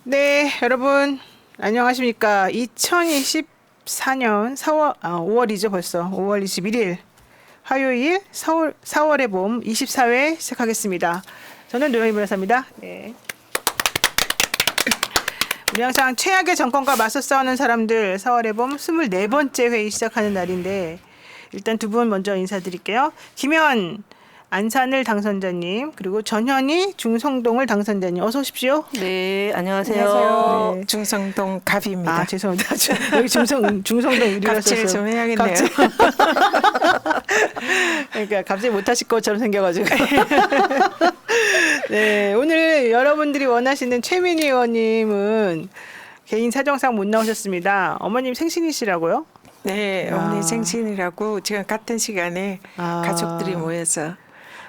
네, 여러분 안녕하십니까? 2024년 5월이죠 벌써. 5월 21일 화요일 4월의 봄 24회 시작하겠습니다. 저는 노영희 변호사입니다. 네. 우리 항상 최악의 정권과 맞서 싸우는 사람들 4월의 봄 24번째 회의 시작하는 날인데 일단 두 분 먼저 인사드릴게요. 김현 안산을 당선자님 그리고 전현희 중성동을 당선자님 어서 오십시오. 네, 안녕하세요. 안녕하세요. 네. 중성동 갑입니다. 아 죄송합니다. 여기 중성동 유리가 갑질 좀 해야겠네요. 그러니까 갑자기 못하실 것처럼 생겨가지고. 네, 오늘 여러분들이 원하시는 최민희 의원님은 개인 사정상 못 나오셨습니다. 어머님 생신이시라고요? 네, 야. 어머니 생신이라고 지금 같은 시간에 아. 가족들이 모여서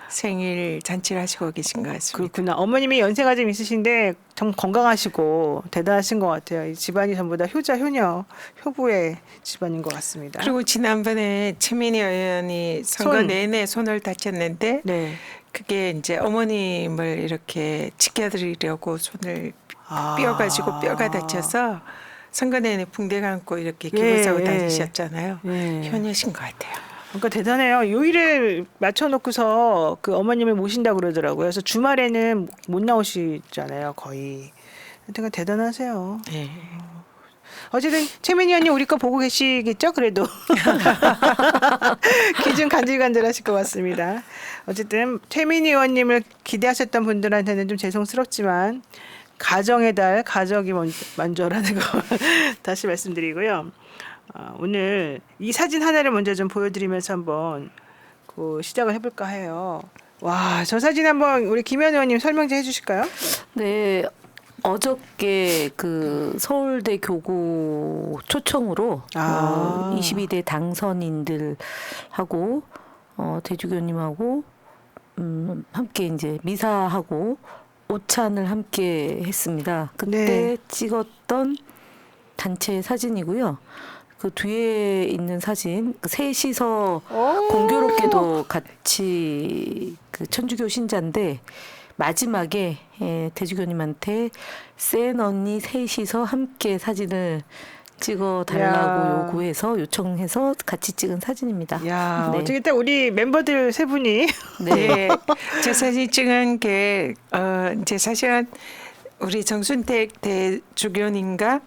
생일 잔치를 하시고 계신 것 같습니다. 그렇구나. 어머님이 연세가 좀 있으신데 좀 건강하시고 대단하신 것 같아요. 이 집안이 전부 다 효자, 효녀, 효부의 집안인 것 같습니다. 그리고 지난번에 최민희 의원이 선거 손. 내내 손을 다쳤는데 네. 그게 이제 어머님을 이렇게 지켜드리려고 손을 삐어가지고 뼈가 다쳐서 선거 내내 붕대 감고 이렇게 기부사고 다니셨잖아요. 예. 효녀신 것 같아요. 그러니까 대단해요. 요일을 맞춰놓고서 그 어머님을 모신다고 그러더라고요. 그래서 주말에는 못 나오시잖아요, 거의. 하여튼 대단하세요. 네. 어쨌든 최민희 의원님 우리 거 보고 계시겠죠? 그래도 귀 좀 간질간질하실 것 같습니다. 어쨌든 최민희 의원님을 기대하셨던 분들한테는 좀 죄송스럽지만 가정의 달, 가족이 먼저라는 거 다시 말씀드리고요. 오늘 이 사진 하나를 먼저 좀 보여드리면서 한번 그 시작을 해볼까 해요. 와, 저 사진 한번 우리 김현 의원님 설명 좀 해주실까요? 네, 어저께 그 서울대 교구 초청으로 22대 당선인들하고 대주교님하고 함께 이제 미사하고 오찬을 함께 했습니다. 그때 네. 찍었던 단체 사진이고요. 그 뒤에 있는 사진, 그 셋이서 공교롭게도 같이 그 천주교 신자인데 마지막에 대주교님한테 센 언니 셋이서 함께 사진을 찍어 달라고 요구해서 요청해서 같이 찍은 사진입니다. 야, 네. 어떻게 딱 우리 멤버들 세 분이 네, 제 사진 찍은 게 이제 사실은 우리 정순택 대주교님과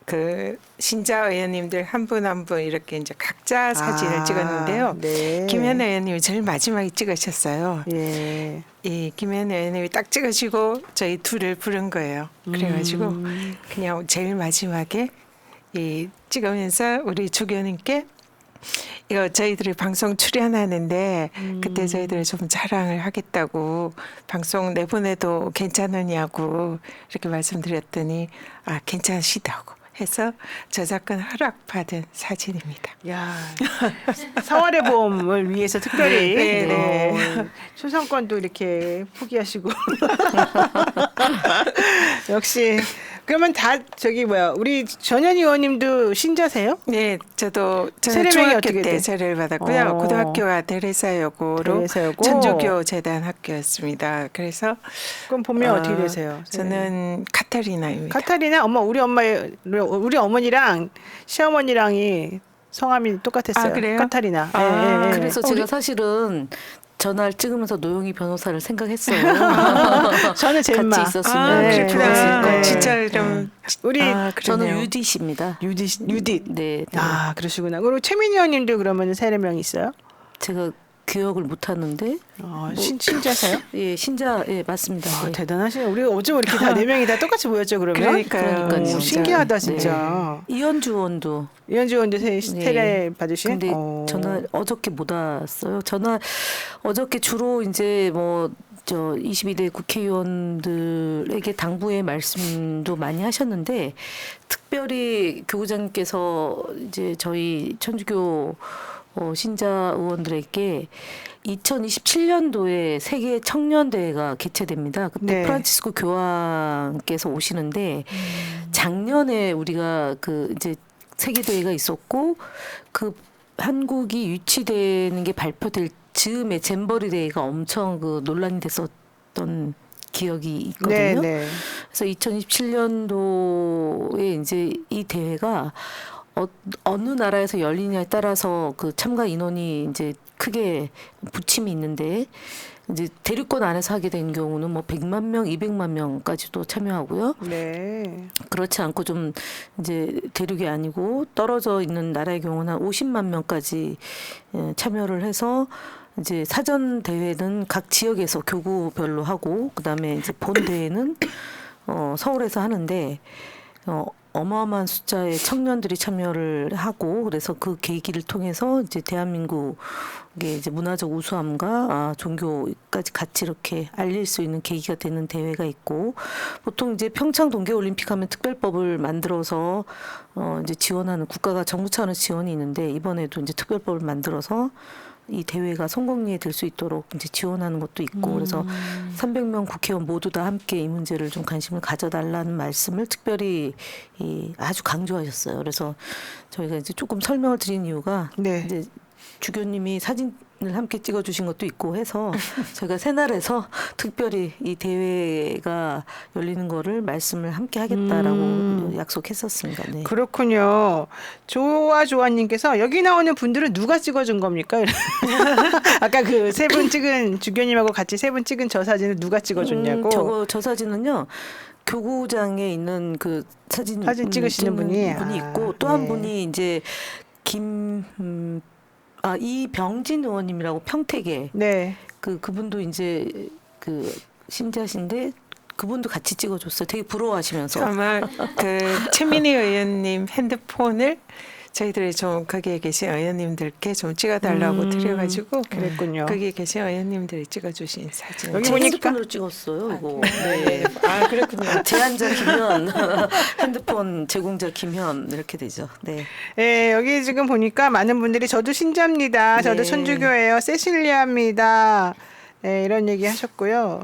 그 신자 의원님들 한 분 한 분 이렇게 이제 각자 사진을 찍었는데요. 네. 김현 의원님이 제일 마지막에 찍으셨어요. 예. 이 김현 의원님이 딱 찍으시고 저희 둘을 부른 거예요. 그래가지고 그냥 제일 마지막에 이 찍으면서 우리 주교님께 이거 저희들이 방송 출연하는데 그때 저희들 좀 자랑을 하겠다고 방송 내보내도 괜찮으냐고 이렇게 말씀드렸더니 괜찮으시다고 해서 저작권 허락받은 사진입니다. 야, 4월의 봄을 위해서 특별히 네. 초상권도 이렇게 포기하시고 역시 그러면 다 저기 우리 전현희 의원님도 신자세요? 네, 저는 세례명이 중학교 어떻게 때 돼? 세례를 받았고요. 고등학교가 테레사여고로 테레사여고? 천주교 재단 학교였습니다. 그래서 그럼 본명 어떻게 되세요? 저는 카타리나입니다. 카타리나 우리 어머니랑 시어머니랑이 성함이 똑같았어요. 아, 그래요? 카타리나. 아, 예, 예, 예. 그래서 제가 사실은 전화를 찍으면서 노영희 변호사를 생각했어요. 저는 젤마. 같이 있었으면 네, 그렇구나. 좋았을 거예요. 진짜 그럼 우리 저는 그러네요. 유디씨입니다. 유딧. 네, 네. 아, 그러시구나. 그리고 최민희 의원님도 그러면 세례명이 있어요? 제가 기억을 못 하는데 신자세요? 예, 신자 예, 맞습니다. 아, 네. 대단하시네. 우리 어쩜 이렇게 다 네 명이 다 똑같이 보였죠, 그러면? 그러니까요. 그러니까요. 신기하다, 네. 진짜. 이현주 의원도 이현주 의원도 세례 받으신? 근데 전화 어저께 못 왔어요. 전화 어저께 주로 이제 뭐 저 22대 국회의원들에게 당부의 말씀도 많이 하셨는데 특별히 교구장님께서 이제 저희 천주교 신자 의원들에게 2027년도에 세계 청년대회가 개최됩니다. 그때 네. 프란치스코 교황께서 오시는데 작년에 우리가 그 이제 세계대회가 있었고 그 한국이 유치되는 게 발표될 즈음에 잼버리 데이가 엄청 그 논란이 됐었던 기억이 있거든요. 네, 네. 그래서 2027년도에 이제 이 대회가 어느 나라에서 열리냐에 따라서 그 참가 인원이 이제 크게 부침이 있는데 이제 대륙권 안에서 하게 된 경우는 뭐 100만 명, 200만 명까지도 참여하고요. 네. 그렇지 않고 좀 이제 대륙이 아니고 떨어져 있는 나라의 경우는 한 50만 명까지 참여를 해서 이제 사전 대회는 각 지역에서 교구별로 하고 그다음에 이제 본 대회는 서울에서 하는데 어마어마한 숫자의 청년들이 참여를 하고 그래서 그 계기를 통해서 이제 대한민국의 이제 문화적 우수함과 종교까지 같이 이렇게 알릴 수 있는 계기가 되는 대회가 있고 보통 이제 평창 동계올림픽 하면 특별법을 만들어서 이제 지원하는 국가가 정부 차원에서 지원이 있는데 이번에도 이제 특별법을 만들어서 이 대회가 성공리에 될 수 있도록 이제 지원하는 것도 있고 그래서 300명 국회의원 모두 다 함께 이 문제를 좀 관심을 가져달라는 말씀을 특별히 아주 강조하셨어요. 그래서 저희가 이제 조금 설명을 드린 이유가 네. 이제 주교님이 사진을 함께 찍어주신 것도 있고 해서 저희가 새날에서 특별히 이 대회가 열리는 거를 말씀을 함께 하겠다라고 약속했었습니다. 네. 그렇군요. 조아조아님께서 여기 나오는 분들은 누가 찍어준 겁니까? 아까 그 세 분 찍은 주교님하고 같이 세 분 찍은 저 사진을 누가 찍어줬냐고. 저 사진은요. 교구장에 있는 그 사진 찍으시는 분이 있고 또 한 네. 분이 이제 이병진 의원님이라고 평택에 네. 그분도 이제 그 신자신데 그분도 같이 찍어줬어요. 되게 부러워하시면서. 아마 그 최민희 의원님 핸드폰을 저희들이 좀 거기에 계신 의원님들께 좀 찍어달라고 드려가지고 그랬군요. 거기에 계신 의원님들이 찍어주신 사진. 여기 제 보니까- 핸드폰으로 찍었어요. 이거. 네. 아 그렇군요. 제한자 김현, 핸드폰 제공자 김현 이렇게 되죠. 네. 네, 여기 지금 보니까 많은 분들이 저도 신자입니다. 저도 네. 천주교예요. 세실리아입니다. 네, 이런 얘기 하셨고요.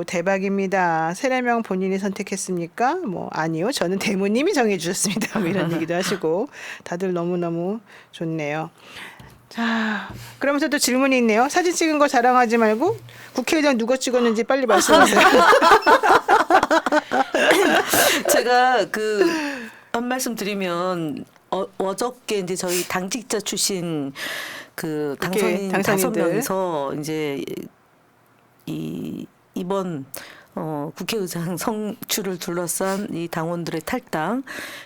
대박입니다. 세례명 본인이 선택했습니까? 뭐 아니요. 저는 대모님이 정해주셨습니다. 뭐 이런 얘기도 하시고 다들 너무너무 좋네요. 자, 그러면서 또 질문이 있네요. 사진 찍은 거 자랑하지 말고 국회의장 누가 찍었는지 빨리 말씀하세요. 제가 한 말씀 드리면 어저께 이제 저희 당직자 출신 그 당선인 당선인들. 5명이서 이제 이번 국회의장 성추를 둘러싼 이 당원들의 탈당,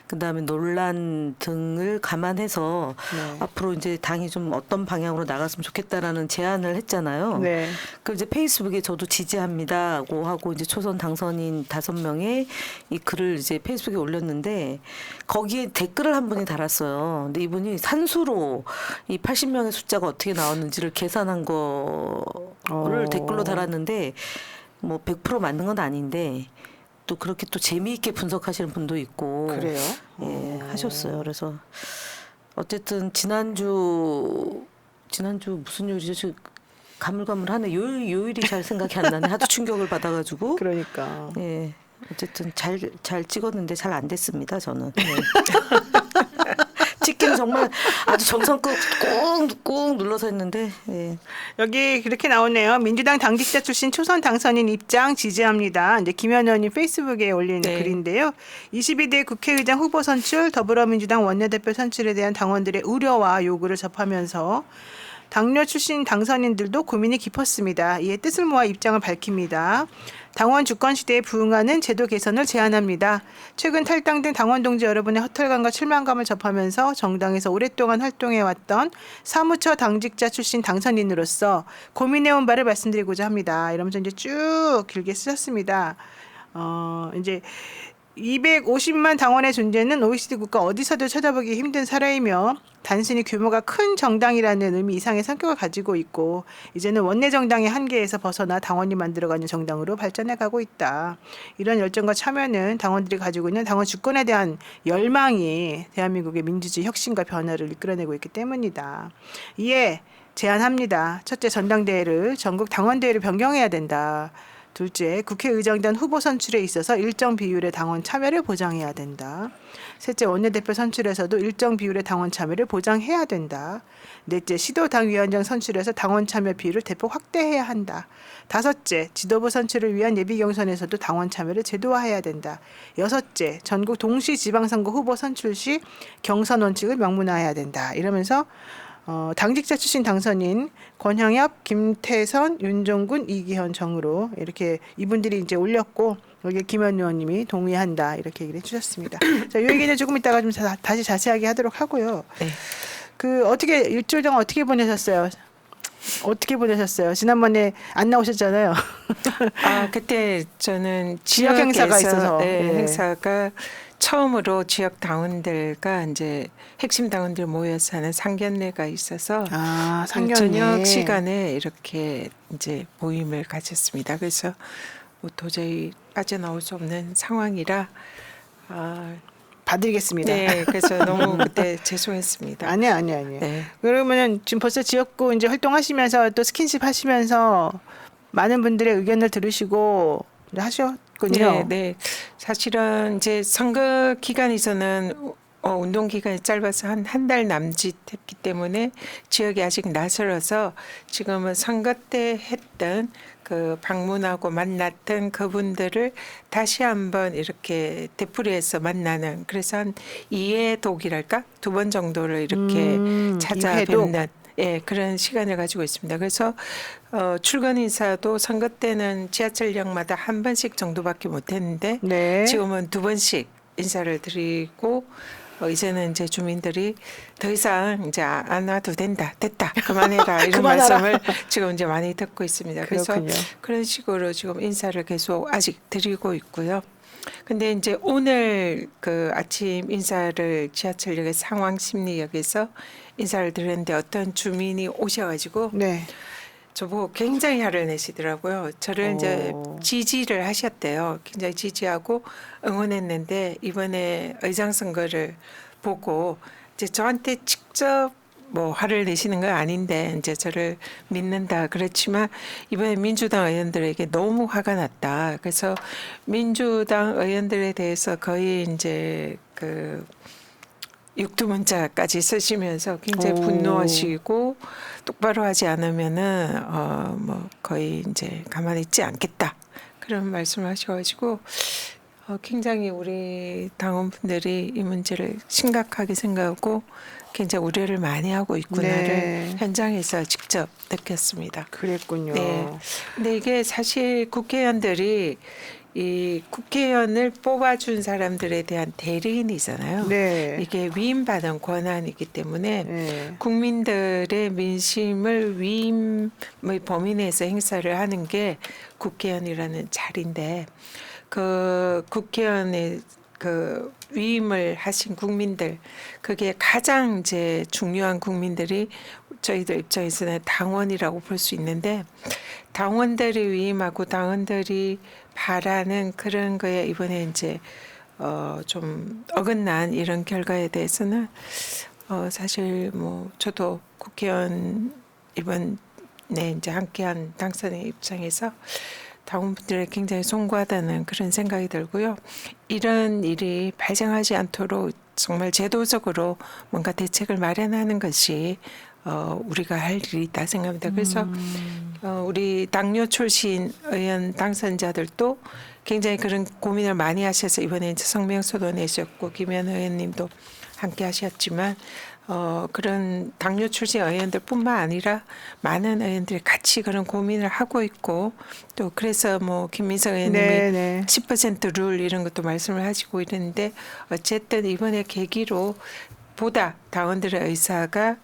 그다음에 논란 등을 감안해서 네. 앞으로 이제 당이 좀 어떤 방향으로 나갔으면 좋겠다라는 제안을 했잖아요. 네. 그 이제 페이스북에 저도 지지합니다고 하고 이제 초선 당선인 5명의 이 글을 이제 페이스북에 올렸는데 거기에 댓글을 한 분이 달았어요. 근데 이분이 산수로 이 80명의 숫자가 어떻게 나왔는지를 계산한 거를 댓글로 달았는데 뭐 100% 맞는 건 아닌데 또 그렇게 또 재미있게 분석하시는 분도 있고 그래요? 예, 하셨어요. 그래서 어쨌든 지난주 무슨 요일이죠? 지금 가물가물하네. 요일이 잘 생각이 안 나네. 하도 충격을 받아가지고. 그러니까. 예. 어쨌든 잘 찍었는데 잘 안 됐습니다. 저는. 네. 찍기는 정말 아주 정성껏 꾹꾹 눌러서 했는데. 예. 여기 그렇게 나오네요. 민주당 당직자 출신 초선 당선인 입장 지지합니다. 이제 김현 의원님 페이스북에 올린 네. 글인데요. 22대 국회의장 후보 선출, 더불어민주당 원내대표 선출에 대한 당원들의 우려와 요구를 접하면서 당뇨 출신 당선인들도 고민이 깊었습니다. 이에 뜻을 모아 입장을 밝힙니다. 당원 주권 시대에 부응하는 제도 개선을 제안합니다. 최근 탈당된 당원 동지 여러분의 허탈감과 실망감을 접하면서 정당에서 오랫동안 활동해왔던 사무처 당직자 출신 당선인으로서 고민해온 바를 말씀드리고자 합니다. 이러면서 이제 쭉 길게 쓰셨습니다. 이제 250만 당원의 존재는 OECD 국가 어디서도 찾아보기 힘든 사례이며 단순히 규모가 큰 정당이라는 의미 이상의 성격을 가지고 있고 이제는 원내 정당의 한계에서 벗어나 당원이 만들어가는 정당으로 발전해가고 있다. 이런 열정과 참여는 당원들이 가지고 있는 당원 주권에 대한 열망이 대한민국의 민주주의 혁신과 변화를 이끌어내고 있기 때문이다. 이에 제안합니다. 첫째, 전당대회를 전국 당원대회를 변경해야 된다. 둘째, 국회의장단 후보 선출에 있어서 일정 비율의 당원 참여를 보장해야 된다. 셋째, 원내대표 선출에서도 일정 비율의 당원 참여를 보장해야 된다. 넷째, 시도당위원장 선출에서 당원 참여 비율을 대폭 확대해야 한다. 다섯째, 지도부 선출을 위한 예비 경선에서도 당원 참여를 제도화해야 된다. 여섯째, 전국 동시 지방선거 후보 선출 시 경선 원칙을 명문화해야 된다. 이러면서 당직자 출신 당선인 권형엽, 김태선, 윤종군, 이기현, 정으로 이렇게 이분들이 이제 올렸고 여기 김현 의원님이 동의한다 이렇게 얘기를 해주셨습니다. 자, 이 얘기는 조금 이따가 좀 다시 자세하게 하도록 하고요. 네. 그 어떻게 일주일 동안 어떻게 보내셨어요? 어떻게 보내셨어요? 지난번에 안 나오셨잖아요. 그때 저는 지역 행사가 지역에서, 있어서. 네, 네. 행사가 처음으로 지역 당원들과 이제 핵심 당원들 모여서 하는 상견례가 있어서 그 상견례. 저녁 시간에 이렇게 이제 모임을 가졌습니다. 그래서 뭐 도저히 빠져나올 수 없는 상황이라 봐드리겠습니다. 네, 그래서 너무 그때 죄송했습니다. 아니야. 네. 그러면은 지금 벌써 지역구 이제 활동하시면서 또 스킨십 하시면서 많은 분들의 의견을 들으시고 하셨군요. 네. 사실은 이제 선거 기간에서는 운동 기간이 짧아서 한 달 남짓했기 때문에 지역이 아직 낯설어서 지금은 선거 때 했던 그 방문하고 만났던 그분들을 다시 한번 이렇게 되풀이해서 만나는, 그래서 한 2회 독이랄까 2번 정도를 이렇게 찾아뵙는 그런 시간을 가지고 있습니다. 그래서 출근 인사도 선거 때는 지하철역마다 한 번씩 정도밖에 못했는데 네. 지금은 2번씩 인사를 드리고 이제는 이제 주민들이 더 이상 이제 안 와도 됐다 그만해라 이런 그만하라. 말씀을 지금 이제 많이 듣고 있습니다. 그래서 그렇군요. 그런 식으로 지금 인사를 계속 아직 드리고 있고요. 근데 이제 오늘 그 아침 인사를 지하철역의 상황심리역에서 인사를 드렸는데 어떤 주민이 오셔가지고 네. 저보고 굉장히 화를 내시더라고요. 저를 이제 지지를 하셨대요. 굉장히 지지하고 응원했는데 이번에 의장 선거를 보고 이제 저한테 직접 뭐 화를 내시는 건 아닌데 이제 저를 믿는다 그렇지만 이번에 민주당 의원들에게 너무 화가 났다. 그래서 민주당 의원들에 대해서 거의 이제 그 육두문자까지 쓰시면서 굉장히 분노하시고 똑바로 하지 않으면은 뭐 거의 이제 가만히 있지 않겠다 그런 말씀을 하셔가지고 굉장히 우리 당원분들이 이 문제를 심각하게 생각하고 굉장히 우려를 많이 하고 있구나를 네. 현장에서 직접 느꼈습니다. 그랬군요. 네. 근데 이게 사실 국회의원들이 이 국회의원을 뽑아준 사람들에 대한 대리인이잖아요. 네. 이게 위임받은 권한이기 때문에 네. 국민들의 민심을 위임의 범위 내에서 행사를 하는 게 국회의원이라는 자리인데 그 국회의원의 그 위임을 하신 국민들, 그게 가장 이제 중요한 국민들이 저희들 입장에서는 당원이라고 볼 수 있는데 당원들이 위임하고 당원들이 바라는 그런 거에 이번에 이제 좀 어긋난 이런 결과에 대해서는 사실 뭐 저도 국회의원 이번에 이제 함께한 당선의 입장에서 당원분들에 굉장히 송구하다는 그런 생각이 들고요. 이런 일이 발생하지 않도록 정말 제도적으로 뭔가 대책을 마련하는 것이 우리가 할 일이다 생각합니다. 그래서 우리 당뇨 출신 의원 당선자들도 굉장히 그런 고민을 많이 하셔서 이번에 이제 성명서도 내셨고 김현 의원님도 함께 하셨지만 그런 당뇨 출신 의원들뿐만 아니라 많은 의원들이 같이 그런 고민을 하고 있고 또 그래서 뭐 김민석 의원님이 네. 10%룰 이런 것도 말씀을 하시고 이랬는데 어쨌든 이번에 계기로 보다 당원들의 의사가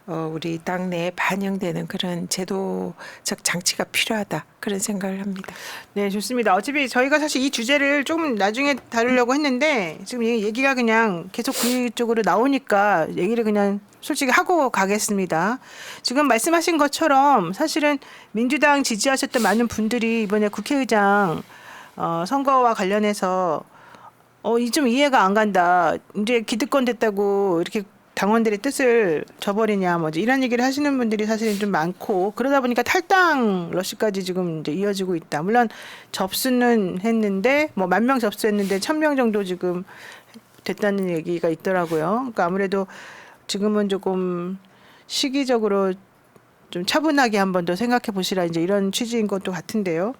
우리 당내에 반영되는 그런 제도적 장치가 필요하다 그런 생각을 합니다. 네, 좋습니다. 어차피 저희가 사실 이 주제를 좀 나중에 다루려고 했는데 지금 얘기가 그냥 계속 그쪽으로 나오니까 얘기를 그냥 솔직히 하고 가겠습니다. 지금 말씀하신 것처럼 사실은 민주당 지지하셨던 많은 분들이 이번에 국회의장 선거와 관련해서 좀 이해가 안 간다. 이제 기득권 됐다고 이렇게 당원들의 뜻을 저버리냐 뭐지 이런 얘기를 하시는 분들이 사실은 좀 많고 그러다 보니까 탈당 러시까지 지금 이제 이어지고 있다. 물론 접수는 했는데 뭐 10,000명 접수했는데 1,000명 정도 지금 됐다는 얘기가 있더라고요. 그러니까 아무래도 지금은 조금 시기적으로 좀 차분하게 한 번 더 생각해 보시라 이제 이런 취지인 것도 같은데요.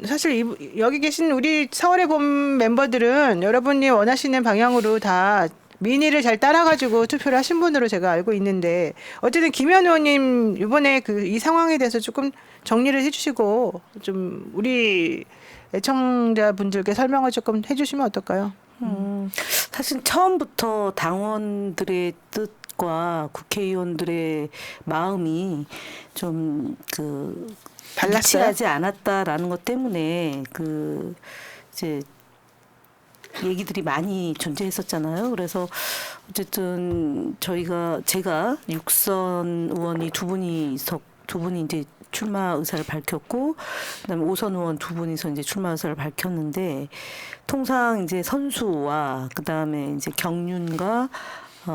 사실 여기 계신 우리 서울의 봄 멤버들은 여러분이 원하시는 방향으로 다 민의를 잘 따라가지고 투표를 하신 분으로 제가 알고 있는데 어쨌든 김현 의원님 이번에 이 상황에 대해서 조금 정리를 해주시고 좀 우리 애청자분들께 설명을 조금 해주시면 어떨까요? 사실 처음부터 당원들의 뜻과 국회의원들의 마음이 좀 달랐어요? 일치하지 않았다라는 것 때문에 이제 얘기들이 많이 존재했었잖아요. 그래서 어쨌든 제가 육선 의원이 두 분이 이제 출마 의사를 밝혔고, 그다음에 오선 의원 두 분이서 이제 출마 의사를 밝혔는데, 통상 이제 선수와 그다음에 이제 경륜과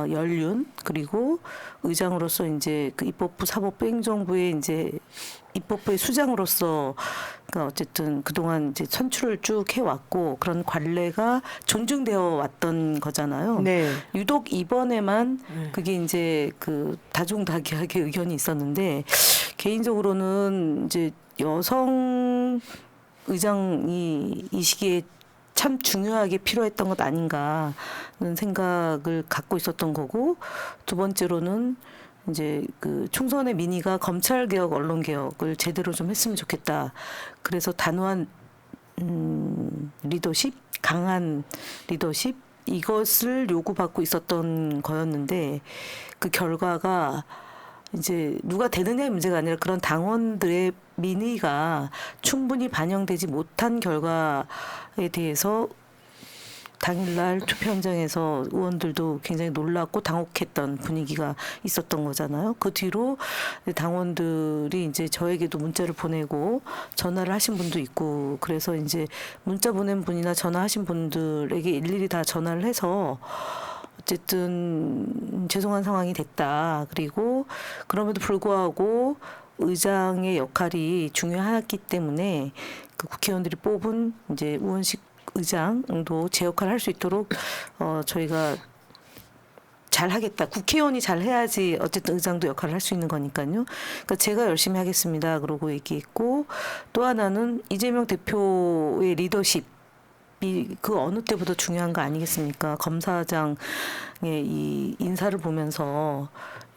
연륜 그리고 의장으로서 이제 그 입법부 사법부 행정부의 이제 입법부의 수장으로서 그러니까 어쨌든 그동안 이제 선출을 쭉 해왔고 그런 관례가 존중되어 왔던 거잖아요. 네. 유독 이번에만 그게 이제 다중다기하게 의견이 있었는데 개인적으로는 이제 여성 의장이 이 시기에 참 중요하게 필요했던 것 아닌가 하는 생각을 갖고 있었던 거고 두 번째로는 이제 총선의 민의가 검찰개혁, 언론개혁을 제대로 좀 했으면 좋겠다. 그래서 단호한 리더십, 강한 리더십 이것을 요구받고 있었던 거였는데 그 결과가 이제 누가 되느냐의 문제가 아니라 그런 당원들의 민의가 충분히 반영되지 못한 결과에 대해서 당일날 투표 현장에서 의원들도 굉장히 놀랐고 당혹했던 분위기가 있었던 거잖아요. 그 뒤로 당원들이 이제 저에게도 문자를 보내고 전화를 하신 분도 있고 그래서 이제 문자 보낸 분이나 전화하신 분들에게 일일이 다 전화를 해서 어쨌든 죄송한 상황이 됐다. 그리고 그럼에도 불구하고 의장의 역할이 중요하기 때문에 그 국회의원들이 뽑은 이제 우원식 의장도 제 역할을 할 수 있도록 저희가 잘 하겠다. 국회의원이 잘 해야지 어쨌든 의장도 역할을 할 수 있는 거니까요. 그러니까 제가 열심히 하겠습니다. 그러고 얘기했고 또 하나는 이재명 대표의 리더십 그 어느 때보다 중요한 거 아니겠습니까? 검사장의 이 인사를 보면서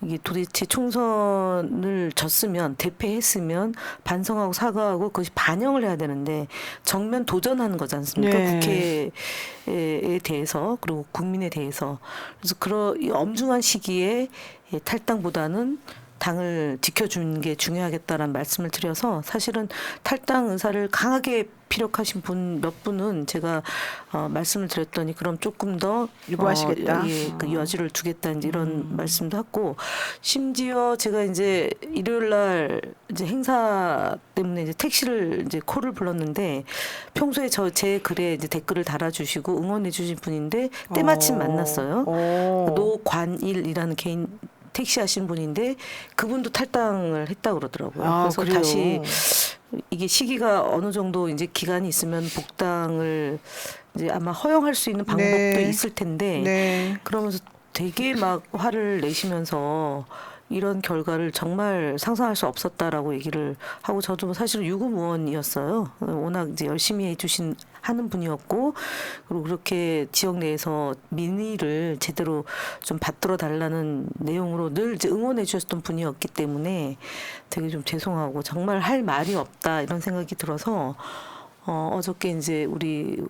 이게 도대체 총선을 졌으면 대패했으면 반성하고 사과하고 그것이 반영을 해야 되는데 정면 도전하는 거지 않습니까? 네. 국회에 대해서 그리고 국민에 대해서 그래서 이 엄중한 시기에 탈당보다는 당을 지켜주는 게 중요하겠다라는 말씀을 드려서 사실은 탈당 의사를 강하게 피력하신 분 몇 분은 제가 말씀을 드렸더니 그럼 조금 더 유보하시겠다. 그 여지를 두겠다 이제 이런 말씀도 했고 심지어 제가 이제 일요일 날 이제 행사 때문에 이제 택시를 이제 콜을 불렀는데 평소에 제 글에 이제 댓글을 달아주시고 응원해주신 분인데 때마침 만났어요. 노관일이라는 개인 택시 하신 분인데 그분도 탈당을 했다 그러더라고요. 그래서 그래요? 다시 이게 시기가 어느 정도 이제 기간이 있으면 복당을 이제 아마 허용할 수 있는 방법도 네. 있을 텐데 네. 그러면서 되게 막 화를 내시면서 이런 결과를 정말 상상할 수 없었다라고 얘기를 하고 저도 사실은 유구무원이었어요. 워낙 이제 열심히 해주신 하는 분이었고 그리고 그렇게 지역 내에서 민의를 제대로 좀 받들어 달라는 내용으로 늘 이제 응원해 주셨던 분이었기 때문에 되게 좀 죄송하고 정말 할 말이 없다 이런 생각이 들어서 어저께 이제 우리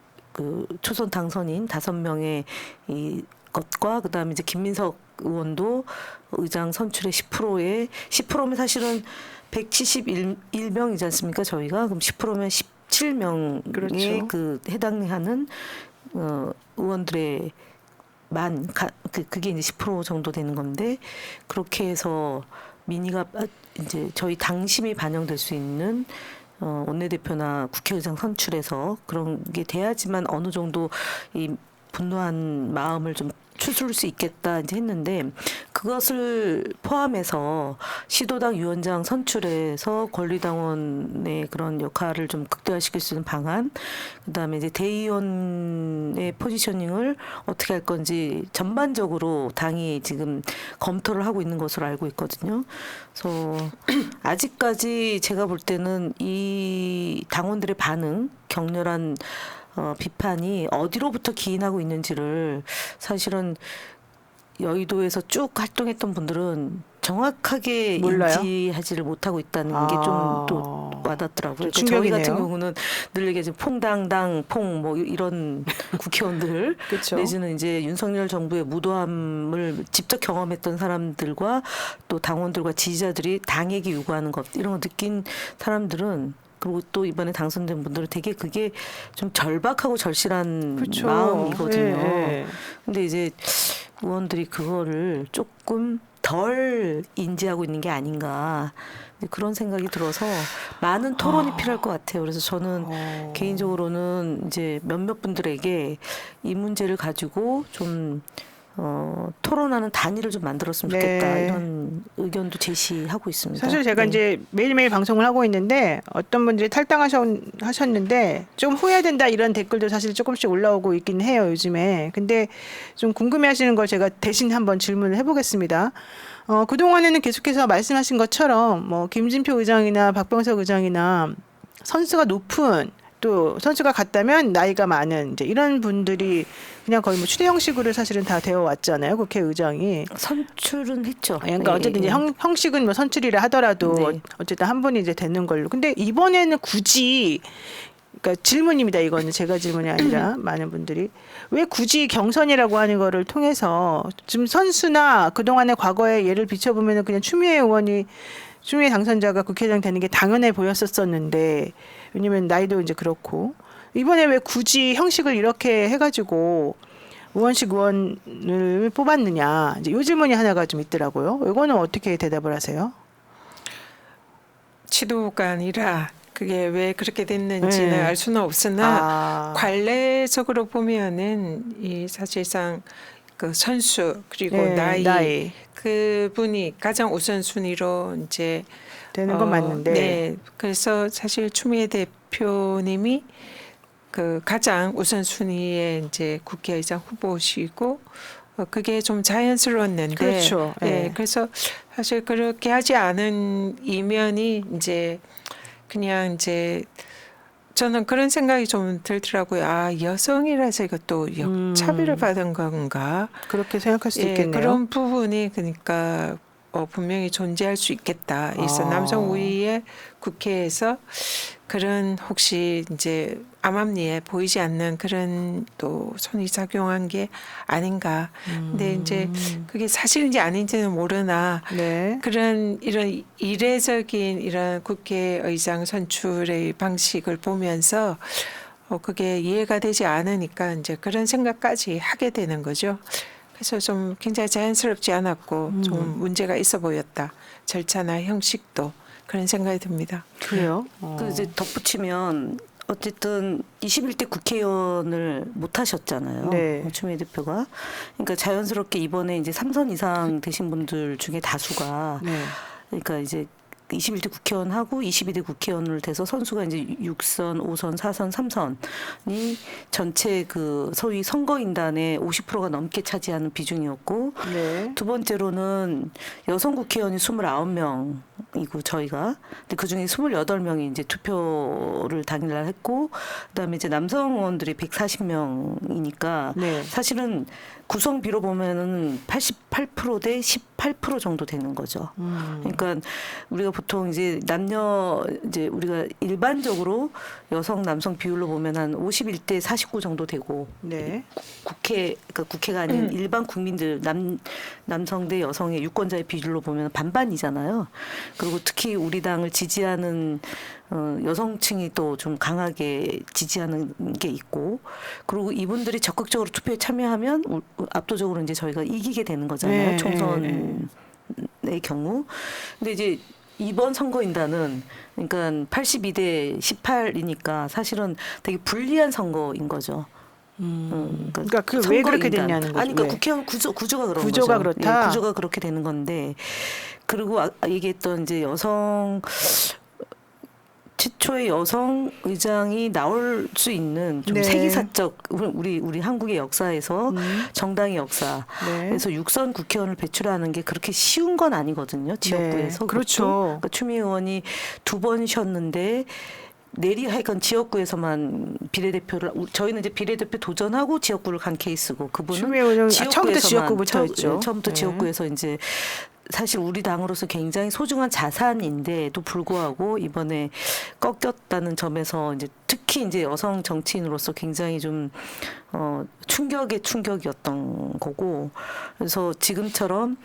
초선 당선인 5명의 이 것과 그다음에 이제 김민석 의원도 의장 선출의 10%면 사실은 171명이지 않습니까? 저희가 그럼 10%면 17명에 그렇죠. 해당하는 의원들의 그게 이제 10% 정도 되는 건데 그렇게 해서 민의가 이제 저희 당심이 반영될 수 있는 원내대표나 국회의장 선출에서 그런 게 돼야지만 어느 정도 이 분노한 마음을 좀 추스를 수 있겠다 이제 했는데 그것을 포함해서 시도당 위원장 선출에서 권리당원의 그런 역할을 좀 극대화시킬 수 있는 방안, 그다음에 이제 대의원의 포지셔닝을 어떻게 할 건지 전반적으로 당이 지금 검토를 하고 있는 것으로 알고 있거든요. 그래서 아직까지 제가 볼 때는 이 당원들의 반응, 격렬한 비판이 어디로부터 기인하고 있는지를 사실은 여의도에서 쭉 활동했던 분들은 정확하게 몰라요? 인지하지를 못하고 있다는 게 좀 또 와닿더라고요. 좀 그러니까 저희 같은 충격이네요. 경우는 늘 얘기하지 퐁당당 퐁 뭐 이런 국회의원들 그렇죠. 내지는 이제 윤석열 정부의 무도함을 직접 경험했던 사람들과 또 당원들과 지지자들이 당에게 요구하는 것 이런 거 느낀 사람들은 그리고 또 이번에 당선된 분들은 되게 그게 좀 절박하고 절실한 그렇죠. 마음이거든요. 예. 근데 이제 의원들이 그거를 조금 덜 인지하고 있는 게 아닌가 그런 생각이 들어서 많은 토론이 필요할 것 같아요. 그래서 저는 개인적으로는 이제 몇몇 분들에게 이 문제를 가지고 좀 토론하는 단위를 좀 만들었으면 좋겠다 네. 이런 의견도 제시하고 있습니다. 사실 제가 네. 이제 매일매일 방송을 하고 있는데 어떤 분들이 탈당하셨는데 좀 후회된다 이런 댓글도 사실 조금씩 올라오고 있긴 해요 요즘에. 근데 좀 궁금해하시는 걸 제가 대신 한번 질문을 해보겠습니다. 그동안에는 계속해서 말씀하신 것처럼 뭐 김진표 의장이나 박병석 의장이나 선수가 높은 또 선수가 같다면 나이가 많은 이제 이런 분들이 그냥 거의 뭐 추대 형식으로 사실은 다 되어 왔잖아요 국회의장이. 선출은 했죠. 그러니까 예, 어쨌든 예. 이제 형식은 뭐 선출이라 하더라도 네. 어쨌든 한 분이 이제 되는 걸로. 근데 이번에는 굳이 그러니까 질문입니다. 이거는 제가 질문이 아니라 많은 분들이 왜 굳이 경선이라고 하는 거를 통해서 지금 선수나 그동안의 과거에 예를 비춰보면은 그냥 추미애 당선자가 국회의장 되는 게 당연해 보였었는데 왜냐면 나이도 이제 그렇고 이번에 왜 굳이 형식을 이렇게 해가지고 우원식 의원을 뽑았느냐 이제 이 질문이 하나가 좀 있더라고요. 이거는 어떻게 대답을 하세요? 치도가 아니라 그게 왜 그렇게 됐는지는 네. 알 수는 없으나 관례적으로 보면은 이 사실상 그 선수 그리고 네, 나이 그분이 가장 우선순위로 이제 되는 건 맞는데 네, 그래서 사실 추미애 대표님이 그 가장 우선순위의 이제 국회의장 후보시고 그게 좀 자연스러웠는데 그렇죠. 예, 네. 그래서 사실 그렇게 하지 않은 이면이 이제 그냥 이제 저는 그런 생각이 좀 들더라고요. 아, 여성이라서 이것도 차별을 받은 건가? 그렇게 생각할 수도 예, 있겠네요. 그런 부분이 그러니까 분명히 존재할 수 있겠다. 그래서 남성 우위의 국회에서 그런 혹시 이제 암암리에 보이지 않는 그런 또 손이 작용한 게 아닌가. 근데 이제 그게 사실인지 아닌지는 모르나 네. 그런 이런 이례적인 이런 국회의장 선출의 방식을 보면서 그게 이해가 되지 않으니까 이제 그런 생각까지 하게 되는 거죠. 그래서 좀 굉장히 자연스럽지 않았고 좀 문제가 있어 보였다. 절차나 형식도 그런 생각이 듭니다. 그래요? 그 이제 덧붙이면 어쨌든 21대 국회의원을 못 하셨잖아요. 네. 추미애 대표가. 그러니까 자연스럽게 이번에 이제 3선 이상 되신 분들 중에 다수가 네. 그러니까 이제 21대 국회의원하고 22대 국회의원을 돼서 선수가 이제 6선, 5선, 4선, 3선이 전체 그 소위 선거인단의 50%가 넘게 차지하는 비중이었고 네. 두 번째로는 여성 국회의원이 29명이고 저희가 근데 그 중에 28명이 이제 투표를 당일날 했고 그다음에 이제 남성 의원들이 140명이니까 네. 사실은 구성비로 보면은 88% 대 18% 정도 되는 거죠. 그러니까 우리가 보통 이제 남녀 이제 우리가 일반적으로 여성 남성 비율로 보면 한 51대 49 정도 되고 네. 그러니까 국회가 아닌 일반 국민들 남성 대 여성의 유권자의 비율로 보면 반반이잖아요. 그리고 특히 우리 당을 지지하는 여성층이 또 좀 강하게 지지하는 게 있고 그리고 이분들이 적극적으로 투표에 참여하면 압도적으로 이제 저희가 이기게 되는 거잖아요. 네. 총선의 경우. 근데 이제 이번 선거인단은 그러니까 82대 18이니까 사실은 되게 불리한 선거인 거죠. 그러니까 그 왜 선거 그렇게 인단. 됐냐는 거죠. 아니, 그러니까 왜? 국회의원 구조가 그런 구조가 거죠. 그렇다? 예, 구조가 그렇게 되는 건데 그리고 얘기했던 이제 여성 최초의 여성 의장이 나올 수 있는 좀 네. 세기사적 우리 한국의 역사에서 정당의 역사 네. 그래서 육선 국회의원을 배출하는 게 그렇게 쉬운 건 아니거든요. 지역구에서. 네. 그렇죠. 그러니까 추미애 의원이 2번 쉬었는데 하여간 지역구에서만 비례대표를 저희는 이제 비례대표 도전하고 지역구를 간 케이스고 그분은 추미애 의원은 처음부터 지역구에서만 지역구부터였죠. 처음부터 네. 지역구에서 이제 사실 우리 당으로서 굉장히 소중한 자산인데도 불구하고 이번에 꺾였다는 점에서 이제 특히 이제 여성 정치인으로서 굉장히 좀 충격이었던 거고 그래서 지금처럼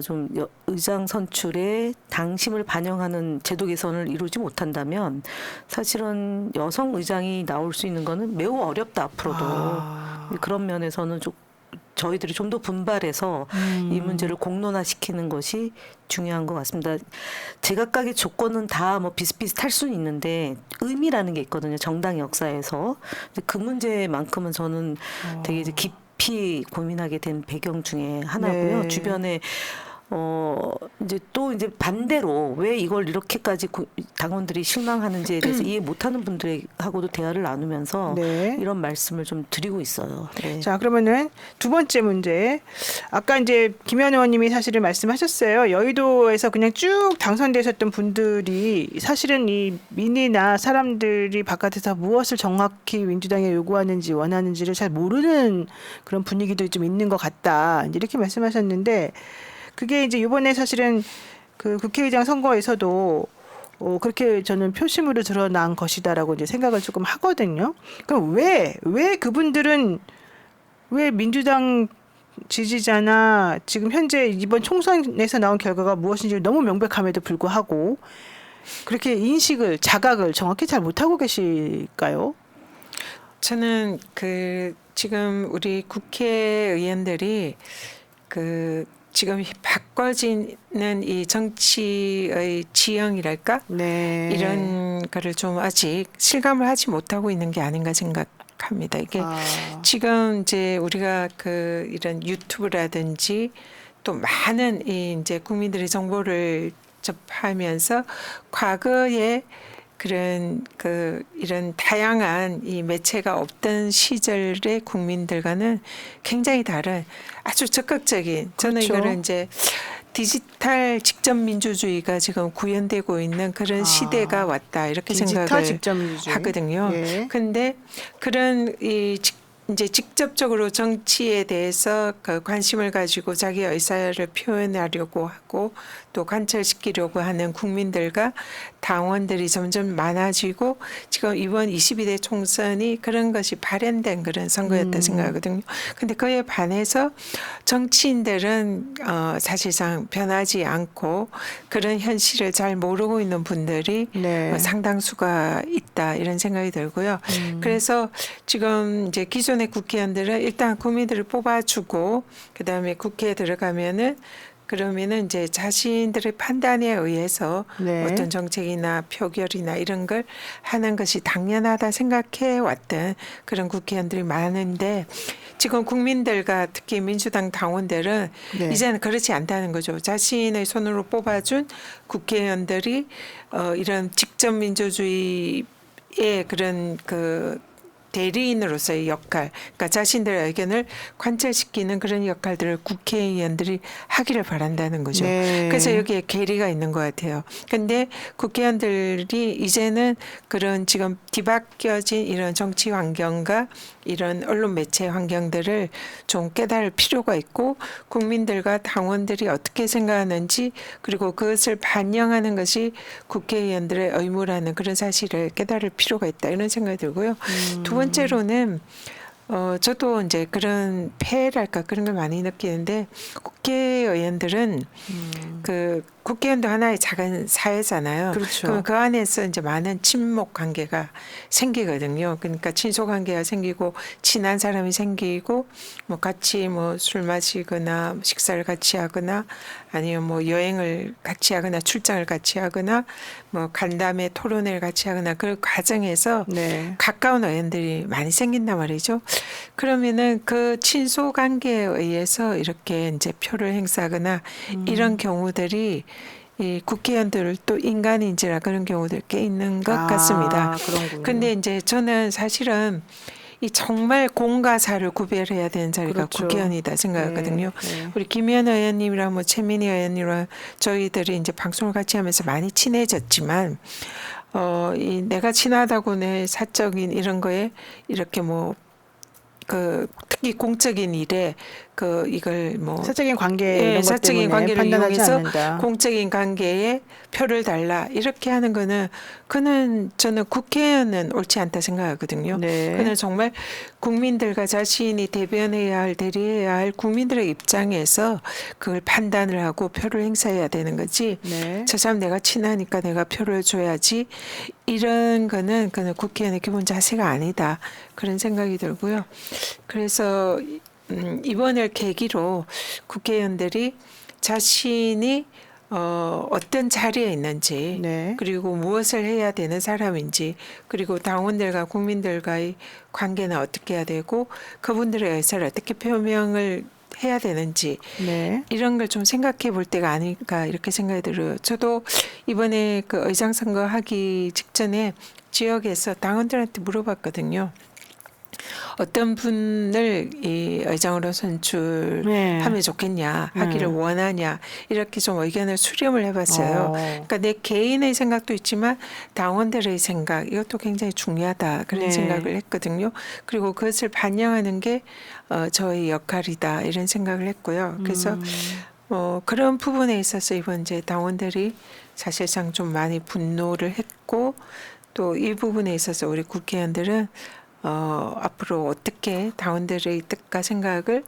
좀 의장 선출에 당심을 반영하는 제도 개선을 이루지 못한다면 사실은 여성 의장이 나올 수 있는 거는 매우 어렵다 앞으로도 그런 면에서는 좀 저희들이 좀 더 분발해서 이 문제를 공론화시키는 것이 중요한 것 같습니다. 제각각의 조건은 다 뭐 비슷비슷할 수는 있는데 의미라는 게 있거든요. 정당 역사에서. 그 문제만큼은 저는 되게 이제 깊이 고민하게 된 배경 중에 하나고요. 네. 주변에 이제 또 이제 반대로 왜 이걸 이렇게까지 당원들이 실망하는지에 대해서 이해 못하는 분들하고도 대화를 나누면서 네. 이런 말씀을 좀 드리고 있어요. 네. 자, 그러면은 두 번째 문제. 아까 이제 김현 의원님이 사실은 말씀하셨어요. 여의도에서 그냥 쭉 당선되셨던 분들이 사실은 이 민의나 사람들이 바깥에서 무엇을 정확히 민주당에 요구하는지 원하는지를 잘 모르는 그런 분위기도 좀 있는 것 같다. 이제 이렇게 말씀하셨는데 그게 이제 이번에 사실은 그 국회의장 선거에서도 그렇게 저는 표심으로 드러난 것이다라고 이제 생각을 조금 하거든요. 그럼 왜 그분들은 왜 민주당 지지자나 지금 현재 이번 총선에서 나온 결과가 무엇인지 너무 명백함에도 불구하고 그렇게 자각을 정확히 잘 못하고 계실까요? 저는 지금 우리 국회의원들이 지금 바꿔지는 이 정치의 지형이랄까? 네. 이런 거를 좀 아직 실감을 하지 못하고 있는 게 아닌가 생각합니다. 이게 지금 이제 우리가 이런 유튜브라든지 또 많은 이제 국민들의 정보를 접하면서 과거에 그런 이런 다양한 이 매체가 없던 시절의 국민들과는 굉장히 다른 아주 적극적인 저는 그렇죠. 이거를 이제 디지털 직접 민주주의가 지금 구현되고 있는 그런 시대가 왔다 이렇게 생각을 직접민주주의. 하거든요. 예. 근데 그런 이제 직접적으로 정치에 대해서 관심을 가지고 자기 의사를 표현하려고 하고 또 관철시키려고 하는 국민들과 당원들이 점점 많아지고 지금 이번 22대 총선이 그런 것이 발현된 그런 선거였다 생각하거든요. 근데 그에 반해서 정치인들은 사실상 변하지 않고 그런 현실을 잘 모르고 있는 분들이 네. 상당수가 있다 이런 생각이 들고요. 그래서 지금 이제 기존의 국회의원들은 일단 국민들을 뽑아주고 그다음에 국회에 들어가면은 그러면은 이제 자신들의 판단에 의해서 네. 어떤 정책이나 표결이나 이런 걸 하는 것이 당연하다 생각해 왔던 그런 국회의원들이 많은데 지금 국민들과 특히 민주당 당원들은 네. 이제는 그렇지 않다는 거죠. 자신의 손으로 뽑아준 국회의원들이 이런 직접 민주주의의 그런 대리인으로서의 역할, 그러니까 자신들의 의견을 관철시키는 그런 역할들을 국회의원들이 하기를 바란다는 거죠. 네. 그래서 여기에 괴리가 있는 것 같아요. 그런데 국회의원들이 이제는 그런 지금 뒤바뀌어진 이런 정치 환경과 이런 언론 매체 환경들을 좀 깨달을 필요가 있고 국민들과 당원들이 어떻게 생각하는지 그리고 그것을 반영하는 것이 국회의원들의 의무라는 그런 사실을 깨달을 필요가 있다 이런 생각이 들고요. 두 번째로는 저도 이제 그런 폐해랄까 그런 걸 많이 느끼는데 국회의원들은 국회의원도 하나의 작은 사회잖아요. 그렇죠. 그럼 그 안에서 이제 많은 친목 관계가 생기거든요. 그러니까 친소 관계가 생기고 친한 사람이 생기고 뭐 같이 뭐 술 마시거나 식사를 같이 하거나 아니면 뭐 여행을 같이 하거나 출장을 같이 하거나 뭐 간담회 토론회를 같이 하거나 그 과정에서 네. 가까운 의원들이 많이 생긴단 말이죠. 그러면은 그 친소 관계에 의해서 이렇게 이제 표를 행사하거나 이런 경우들이 이 국회의원들을 또 인간인지라 그런 경우들 꽤 있는 것 같습니다. 그런군요. 근데 이제 저는 사실은 이 정말 공과 사를 구별해야 되는 자리가 그렇죠. 국회의원이다 생각하거든요. 네. 우리 김의원 의원님이랑 뭐 최민희 의원님이랑 저희들이 이제 방송을 같이 하면서 많이 친해졌지만 이 내가 친하다고 내 사적인 이런 거에 이렇게 뭐 그 특히 공적인 일에 그 이걸 뭐 사적인 관계 예, 이런 것 사적인 때문에 관계를 판단하지 이용해서 않는다. 공적인 관계에 표를 달라 이렇게 하는 거는 그는 저는 국회의원은 옳지 않다 생각하거든요. 네. 그는 정말 국민들과 자신이 대변해야 할 대리해야 할 국민들의 입장에서 그걸 판단을 하고 표를 행사해야 되는 거지. 네. 저 사람 내가 친하니까 내가 표를 줘야지 이런 거는 그는 국회의원의 기본 자세가 아니다 그런 생각이 들고요. 그래서 이번을 계기로 국회의원들이 자신이 어떤 자리에 있는지 네. 그리고 무엇을 해야 되는 사람인지 그리고 당원들과 국민들과의 관계는 어떻게 해야 되고 그분들의 의사를 어떻게 표명을 해야 되는지 네. 이런 걸 좀 생각해 볼 때가 아닐까 이렇게 생각이 들어요. 저도 이번에 그 의장 선거 하기 직전에 지역에서 당원들한테 물어봤거든요. 어떤 분을 이 의장으로 선출하면 네. 좋겠냐 하기를 원하냐 이렇게 좀 의견을 수렴을 해봤어요. 어. 그러니까 내 개인의 생각도 있지만 당원들의 생각 이것도 굉장히 중요하다 그런 네. 생각을 했거든요. 그리고 그것을 반영하는 게 저의 역할이다 이런 생각을 했고요. 그래서 그런 부분에 있어서 이번 이제 당원들이 사실상 좀 많이 분노를 했고 또 이 부분에 있어서 우리 국회의원들은 앞으로 어떻게 당원들의 뜻과 생각을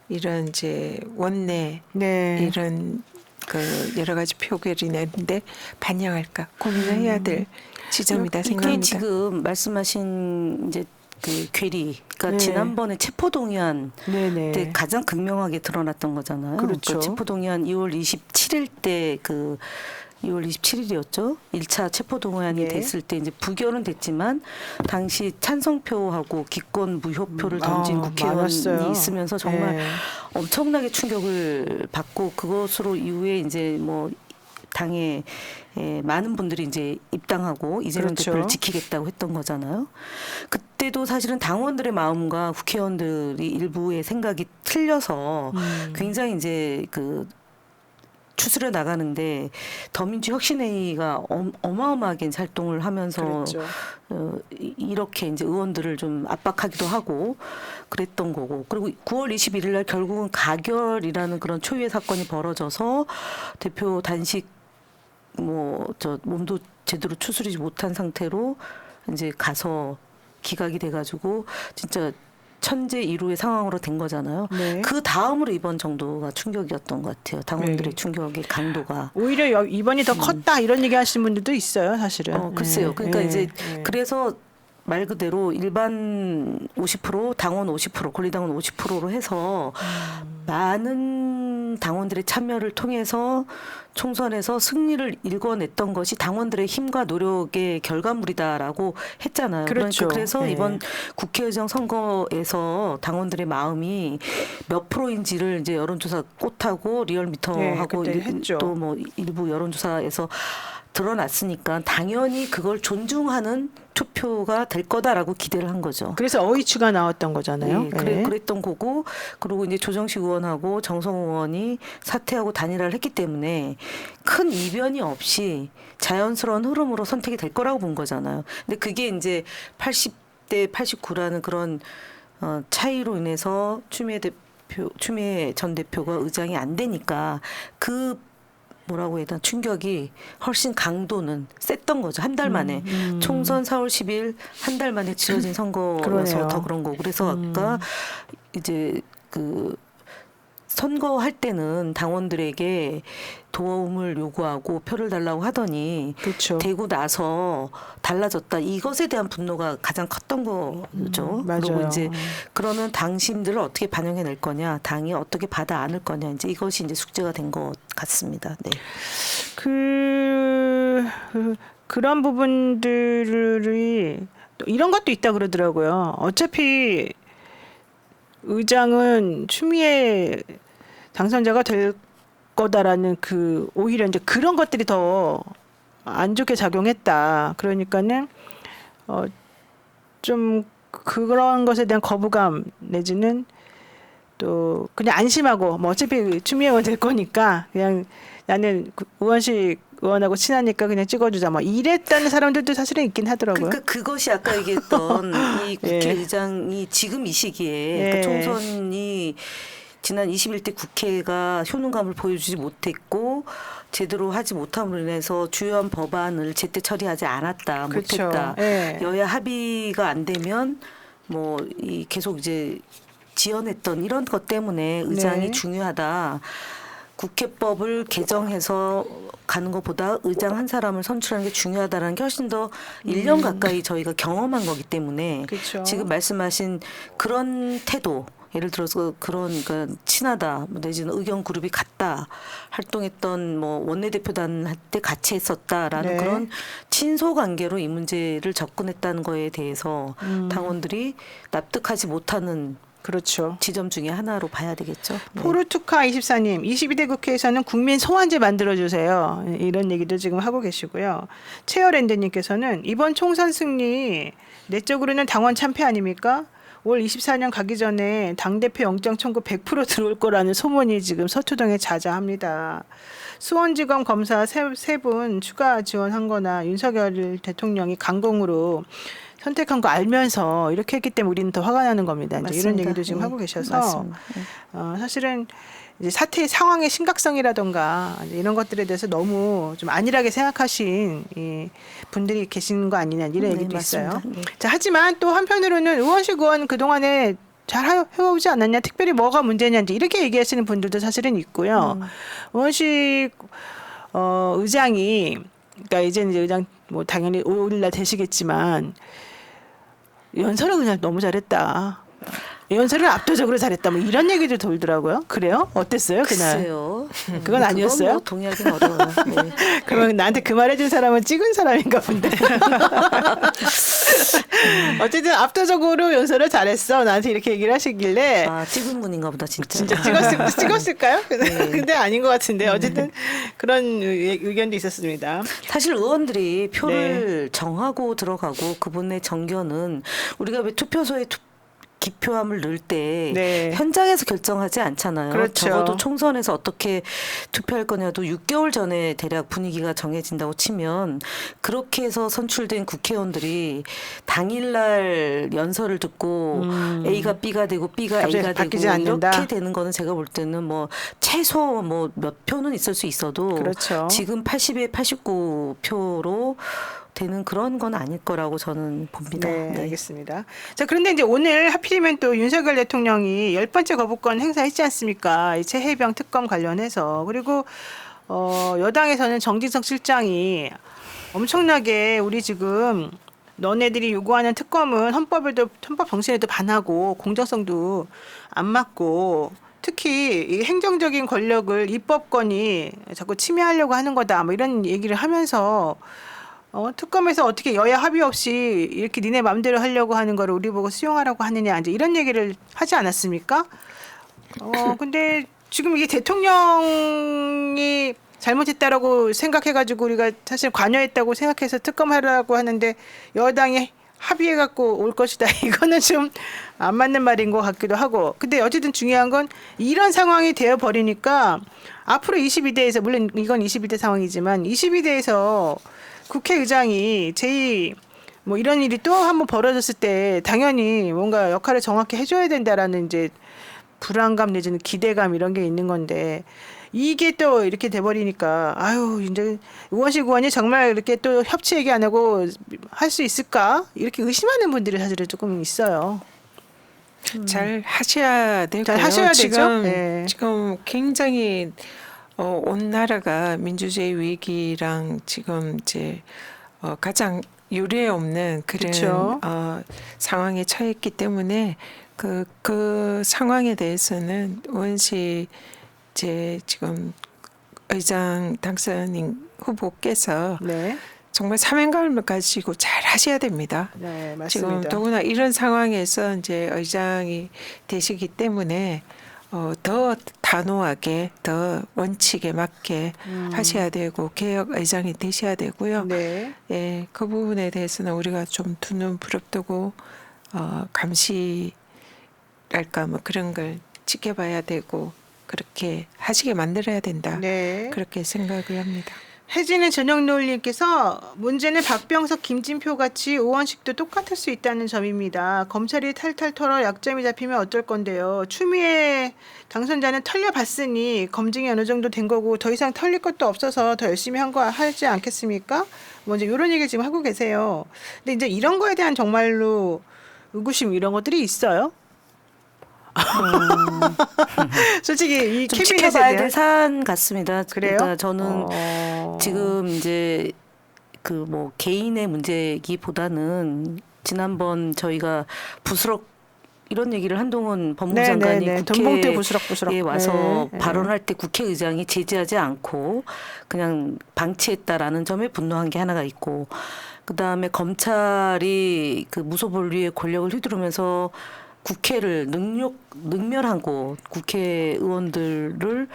이런 이제 원내 네. 이런 그 여러 가지 표결이 내는데 반영할까 고민을 해야 될 지점이다 이게 생각합니다. 지금 말씀하신 이제 그 괴리, 그러니까 네. 지난번에 체포동의안 네네. 때 가장 극명하게 드러났던 거잖아요. 그렇죠. 그러니까 체포동의안 2월 27일 때 그 2월 27일이었죠. 1차 체포동의안이 예. 됐을 때 이제 부결은 됐지만 당시 찬성표하고 기권 무효표를 던진 국회의원이 많았어요. 있으면서 정말 네. 엄청나게 충격을 받고 그것으로 이후에 이제 뭐 당에 많은 분들이 이제 입당하고 이재명 그렇죠. 대표를 지키겠다고 했던 거잖아요. 그때도 사실은 당원들의 마음과 국회의원들이 일부의 생각이 틀려서 굉장히 이제 그 추스려 나가는데 더민주혁신회의가 어마어마하게 활동을 하면서 그랬죠. 이렇게 이제 의원들을 좀 압박하기도 하고 그랬던 거고 그리고 9월 21일 날 결국은 가결이라는 그런 초유의 사건이 벌어져서 대표 단식 뭐 저 몸도 제대로 추스리지 못한 상태로 이제 가서 기각이 돼가지고 진짜 천재 이루의 상황으로 된 거잖아요. 네. 그 다음으로 이번 정도가 충격이었던 것 같아요. 당원들의 네. 충격의 강도가. 오히려 이번이 더 컸다 이런 얘기 하시는 분들도 있어요, 사실은. 글쎄요. 그러니까 네. 이제 네. 그래서 말 그대로 일반 50%, 당원 50%, 권리당원 50%로 해서 많은 당원들의 참여를 통해서 총선에서 승리를 일궈냈던 것이 당원들의 힘과 노력의 결과물이다라고 했잖아요. 그렇죠. 그러니까 그래서 네. 이번 국회의장 선거에서 당원들의 마음이 몇 프로인지를 이제 여론조사 꽃하고 리얼미터하고 네, 그때 했죠. 또 뭐 일부 여론조사에서 드러났으니까 당연히 그걸 존중하는 투표가 될 거다라고 기대를 한 거죠. 그래서 어휘추가 나왔던 거잖아요. 네, 네. 그랬던 거고 그리고 이제 조정식 의원하고 정성 의원이 사퇴하고 단일화를 했기 때문에 큰 이변이 없이 자연스러운 흐름으로 선택이 될 거라고 본 거잖아요. 근데 그게 이제 80대 89라는 그런 차이로 인해서 추미애 전 대표가 의장이 안 되니까 그 뭐라고 해야 되나 충격이 훨씬 강도는 셌던 거죠. 한 달 만에 총선 4월 10일 한 달 만에 치러진 선거라서 그러네요. 더 그런 거고 그래서 아까 이제 그 선거할 때는 당원들에게 도움을 요구하고 표를 달라고 하더니 그렇죠. 되고 나서 달라졌다. 이것에 대한 분노가 가장 컸던 거죠. 맞아요. 그리고 이제 그러면 당신들을 어떻게 반영해낼 거냐, 당이 어떻게 받아 안을 거냐, 이제 이것이 이제 숙제가 된 것 같습니다. 네. 그런 부분들이 또 이런 것도 있다 그러더라고요. 어차피 의장은 추미애 당선자가 될 거다라는 오히려 이제 그런 것들이 더 안 좋게 작용했다. 그러니까는 좀 그런 것에 대한 거부감 내지는 또 그냥 안심하고 뭐 어차피 추미애 의원 될 거니까 그냥 나는 의원식 의원하고 친하니까 그냥 찍어주자 뭐 이랬다는 사람들도 사실은 있긴 하더라고요. 그러니까 그것이 아까 얘기했던 이 국회의장이 지금 이 시기에 예. 그러니까 총선이 지난 21대 국회가 효능감을 보여주지 못했고 제대로 하지 못함으로 인해서 주요한 법안을 제때 처리하지 않았다, 그렇죠. 못했다. 예. 여야 합의가 안 되면 뭐 이 계속 이제 지연했던 이런 것 때문에 의장이 네. 중요하다. 국회법을 개정해서 가는 것보다 의장 한 사람을 선출하는 게 중요하다라는 게 훨씬 더 1년 가까이 저희가 경험한 거기 때문에 그렇죠. 지금 말씀하신 그런 태도 예를 들어서 그러니까 친하다 내지는 의견 그룹이 같다 활동했던 뭐 원내대표단 할 때 같이 했었다라는 네. 그런 친소 관계로 이 문제를 접근했다는 거에 대해서 당원들이 납득하지 못하는 그렇죠. 지점 중에 하나로 봐야 되겠죠. 네. 포르투카 24님, 22대 국회에서는 국민 소환제 만들어주세요. 이런 얘기도 지금 하고 계시고요. 체어랜드님께서는 이번 총선 승리 내적으로는 당원 참패 아닙니까? 올 24년 가기 전에 당대표 영장 청구 100% 들어올 거라는 소문이 지금 서초동에 자자합니다. 수원지검 검사 세 분 추가 지원한 거나 윤석열 대통령이 강공으로 선택한 거 알면서 이렇게 했기 때문에 우리는 더 화가 나는 겁니다. 이제 이런 맞습니다. 얘기도 지금 네. 하고 계셔서 맞습니다. 네. 사실은 이제 사태 상황의 심각성이라던가 이런 것들에 대해서 너무 좀 안일하게 생각하신 이 분들이 계신 거 아니냐 이런 네, 얘기도 있어요. 맞습니다. 네. 자, 하지만 또 한편으로는 의원식 의원 그동안에 잘 해오지 않았냐, 특별히 뭐가 문제냐인지 이렇게 얘기하시는 분들도 사실은 있고요. 의원식 의장이 그러니까 이제는 이제 의장 뭐 당연히 5일날 되시겠지만 연설을 그냥 너무 잘했다. 연설을 압도적으로 잘했다. 뭐 이런 얘기도 돌더라고요. 그래요? 어땠어요 그날? 글쎄요. 그건 아니었어요? 뭐 동의하기는 어려워요. 네. 그러면 나한테 그 말해준 사람은 찍은 사람인가 본데. 어쨌든 압도적으로 연설을 잘했어. 나한테 이렇게 얘기를 하시길래 아, 찍은 분인가 보다 진짜. 진짜 찍었을까요? 근데 아닌 것 같은데 어쨌든 그런 의견도 있었습니다. 사실 의원들이 표를 네. 정하고 들어가고 그분의 정견은 우리가 왜 투표소에 기표함을 넣을 때 네. 현장에서 결정하지 않잖아요. 그렇죠. 적어도 총선에서 어떻게 투표할 거냐도 6개월 전에 대략 분위기가 정해진다고 치면 그렇게 해서 선출된 국회의원들이 당일날 연설을 듣고 A가 B가 되고 B가 갑자기 A가 바뀌지 되고 않는다? 이렇게 되는 거는 제가 볼 때는 뭐 최소 뭐 몇 표는 있을 수 있어도 그렇죠. 지금 80에 89표로 되는 그런 건 아닐 거라고 저는 봅니다. 네, 네. 알겠습니다. 자, 그런데 이제 오늘 하필이면 또 윤석열 대통령이 10번째 거부권 행사했지 않습니까? 이 최혜병 특검 관련해서. 그리고 여당에서는 정진석 실장이 엄청나게 우리 지금 너네들이 요구하는 특검은 헌법 정신에도 반하고 공정성도 안 맞고 특히 이 행정적인 권력을 입법권이 자꾸 침해하려고 하는 거다. 뭐 이런 얘기를 하면서 특검에서 어떻게 여야 합의 없이 이렇게 니네 마음대로 하려고 하는 거를 우리 보고 수용하라고 하느냐 이제 이런 얘기를 하지 않았습니까? 근데 지금 이게 대통령이 잘못했다라고 생각해가지고 우리가 사실 관여했다고 생각해서 특검하라고 하는데 여당이 합의해갖고 올 것이다. 이거는 좀 안 맞는 말인 것 같기도 하고. 근데 어쨌든 중요한 건 이런 상황이 되어버리니까 앞으로 22대에서 물론 이건 21대 상황이지만 22대에서 국회의장이 뭐 이런 일이 또 한번 벌어졌을 때 당연히 뭔가 역할을 정확히 해줘야 된다라는 이제 불안감 내지는 기대감 이런 게 있는 건데 이게 또 이렇게 돼버리니까 아유 이제 의원식 의원이 정말 이렇게 또 협치 얘기 안 하고 할 수 있을까 이렇게 의심하는 분들이 사실은 조금 있어요. 잘 하셔야 되고요. 잘 하셔야 되죠. 지금 네. 지금 굉장히 온 나라가 민주주의 위기랑 지금 이제 가장 유례 없는 그런 그쵸. 상황에 처했기 때문에 그 상황에 대해서는 원시 이제 지금 의장 당선인 후보께서 네. 정말 사명감을 가지고 잘 하셔야 됩니다. 네, 맞습니다. 지금 더구나 이런 상황에서 이제 의장이 되시기 때문에 더 단호하게 더 원칙에 맞게 하셔야 되고 개혁 의장이 되셔야 되고요. 네. 예, 그 부분에 대해서는 우리가 좀 두 눈 부릅뜨고 감시랄까 뭐 그런 걸 지켜봐야 되고 그렇게 하시게 만들어야 된다. 네. 그렇게 생각을 합니다. 혜진의 전영노을님께서 문제는 박병석, 김진표 같이 의원식도 똑같을 수 있다는 점입니다. 검찰이 탈탈 털어 약점이 잡히면 어떨 건데요. 추미애 당선자는 털려봤으니 검증이 어느 정도 된 거고 더 이상 털릴 것도 없어서 더 열심히 한 거 하지 않겠습니까? 뭐 이제 이런 얘기를 지금 하고 계세요. 근데 이제 이런 거에 대한 정말로 의구심 이런 것들이 있어요. 솔직히 이 좀 캐비넷에 지켜봐야 대한 될 사안 같습니다. 그래요? 그러니까 저는 지금 이제 그 뭐 개인의 문제이기보다는 지난번 저희가 부스럭 이런 얘기를 한동훈 법무장관이 네네네. 돈봉투 국회에 부스럭부스럭. 와서 네, 발언할 때 국회의장이 제지하지 않고 그냥 방치했다라는 점에 분노한 게 하나가 있고, 그 다음에 검찰이 그 무소불위의 권력을 휘두르면서 국회를 능멸하고 국회의원들을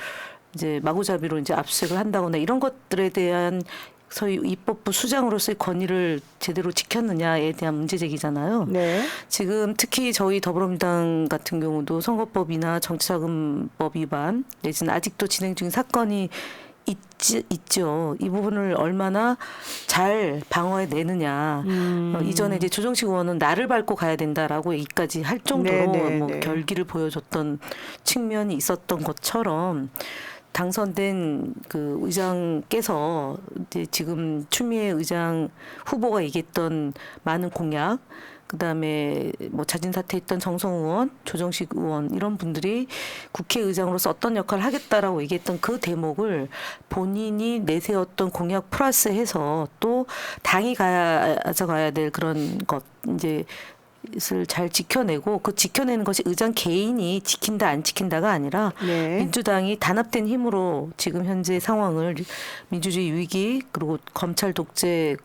이제 마구잡이로 이제 압수색을 한다거나 이런 것들에 대한 소위 입법부 수장으로서의 권위를 제대로 지켰느냐에 대한 문제 제기잖아요. 네. 지금 특히 저희 더불어민주당 같은 경우도 선거법이나 정치자금법 위반 내지는 아직도 진행 중인 사건이 있죠. 이 부분을 얼마나 잘 방어해내느냐. 이전에 이제 조정식 의원은 나를 밟고 가야 된다라고 얘기까지 할 정도로 뭐 결기를 보여줬던 측면이 있었던 것처럼 당선된 그 의장께서 이제 지금 추미애 의장 후보가 얘기했던 많은 공약, 그다음에 뭐 자진 사퇴했던 정성 의원, 조정식 의원 이런 분들이 국회의장으로서 어떤 역할을 하겠다라고 얘기했던 그 대목을 본인이 내세웠던 공약 플러스해서 또 당이 가져가야 될 그런 것 이제 을 잘 지켜내고, 그 지켜내는 것이 의장 개인이 지킨다 안 지킨다가 아니라 네. 민주당이 단합된 힘으로 지금 현재 상황을 민주주의 위기 그리고 검찰 독재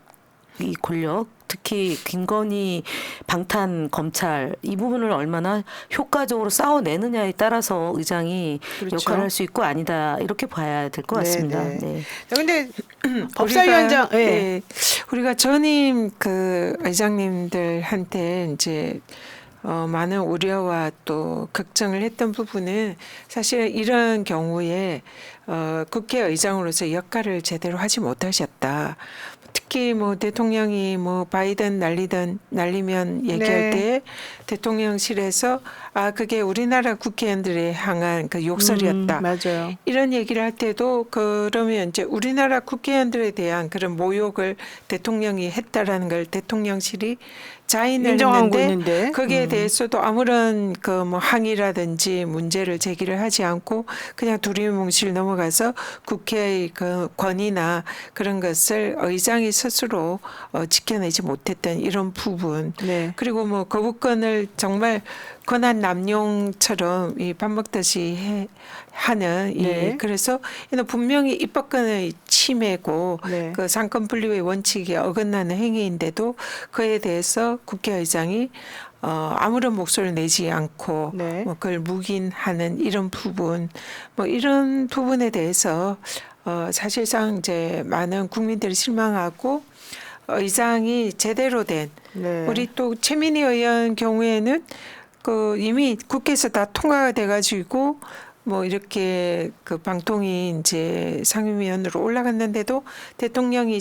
이 권력, 특히 김건희 방탄 검찰 이 부분을 얼마나 효과적으로 싸워내느냐에 따라서 의장이 그렇죠. 역할을 할 수 있고 아니다 이렇게 봐야 될 것 같습니다. 네. 네. 근데 법사위원장, 네. 네. 우리가 전임 그 의장님들한테 이제 많은 우려와 또 걱정을 했던 부분은 사실 이런 경우에 국회의장으로서 역할을 제대로 하지 못하셨다. 특히 뭐 대통령이 뭐 바이든 날리면 얘기할 네. 때 대통령실에서 그게 우리나라 국회의원들에 향한 그 욕설이었다. 맞아요. 이런 얘기를 할 때도 그러면 이제 우리나라 국회의원들에 대한 그런 모욕을 대통령이 했다라는 걸 대통령실이 자인을 인정하고 했는데 있는데 거기에 대해서도 아무런 그 뭐 항의라든지 문제를 제기를 하지 않고 그냥 두리뭉실 넘어가서 국회의 그 권위나 그런 것을 의장이 스스로 지켜내지 못했던 이런 부분. 네. 그리고 뭐 거부권을 정말 권한 남용처럼 이 밥 먹듯이 하는 네. 그래서 이는 분명히 입법권의 침해고 네. 그 상권 분립의 원칙에 어긋나는 행위인데도 그에 대해서 국회의장이 아무런 목소리를 내지 않고 네. 뭐 그걸 묵인하는 이런 부분, 뭐 이런 부분에 대해서 사실상 이제 많은 국민들이 실망하고 의장이 제대로 된 네. 우리 또 최민희 의원 경우에는 그 이미 국회에서 다 통과가 돼가지고 뭐 이렇게 그 방통위 이제 상임위원으로 올라갔는데도 대통령이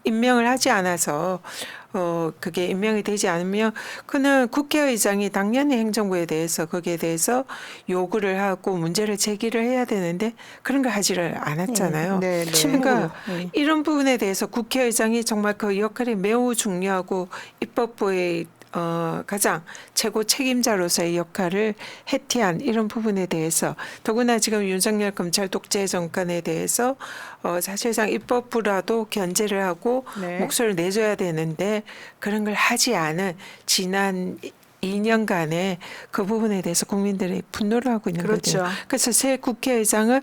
임명을 하지 않아서 그게 임명이 되지 않으면 그는 국회의장이 당연히 행정부에 대해서 거기에 대해서 요구를 하고 문제를 제기를 해야 되는데 그런 걸 하지를 않았잖아요. 네, 네. 그러니까 이런 부분에 대해서 국회의장이 정말 그 역할이 매우 중요하고 입법부의 가장 최고 책임자로서의 역할을 해티한 이런 부분에 대해서 더구나 지금 윤석열 검찰 독재 정권에 대해서 사실상 입법부라도 견제를 하고 네. 목소리를 내줘야 되는데 그런 걸 하지 않은 지난 2년간의 그 부분에 대해서 국민들이 분노를 하고 있는 그렇죠. 거죠. 그래서 새 국회의장은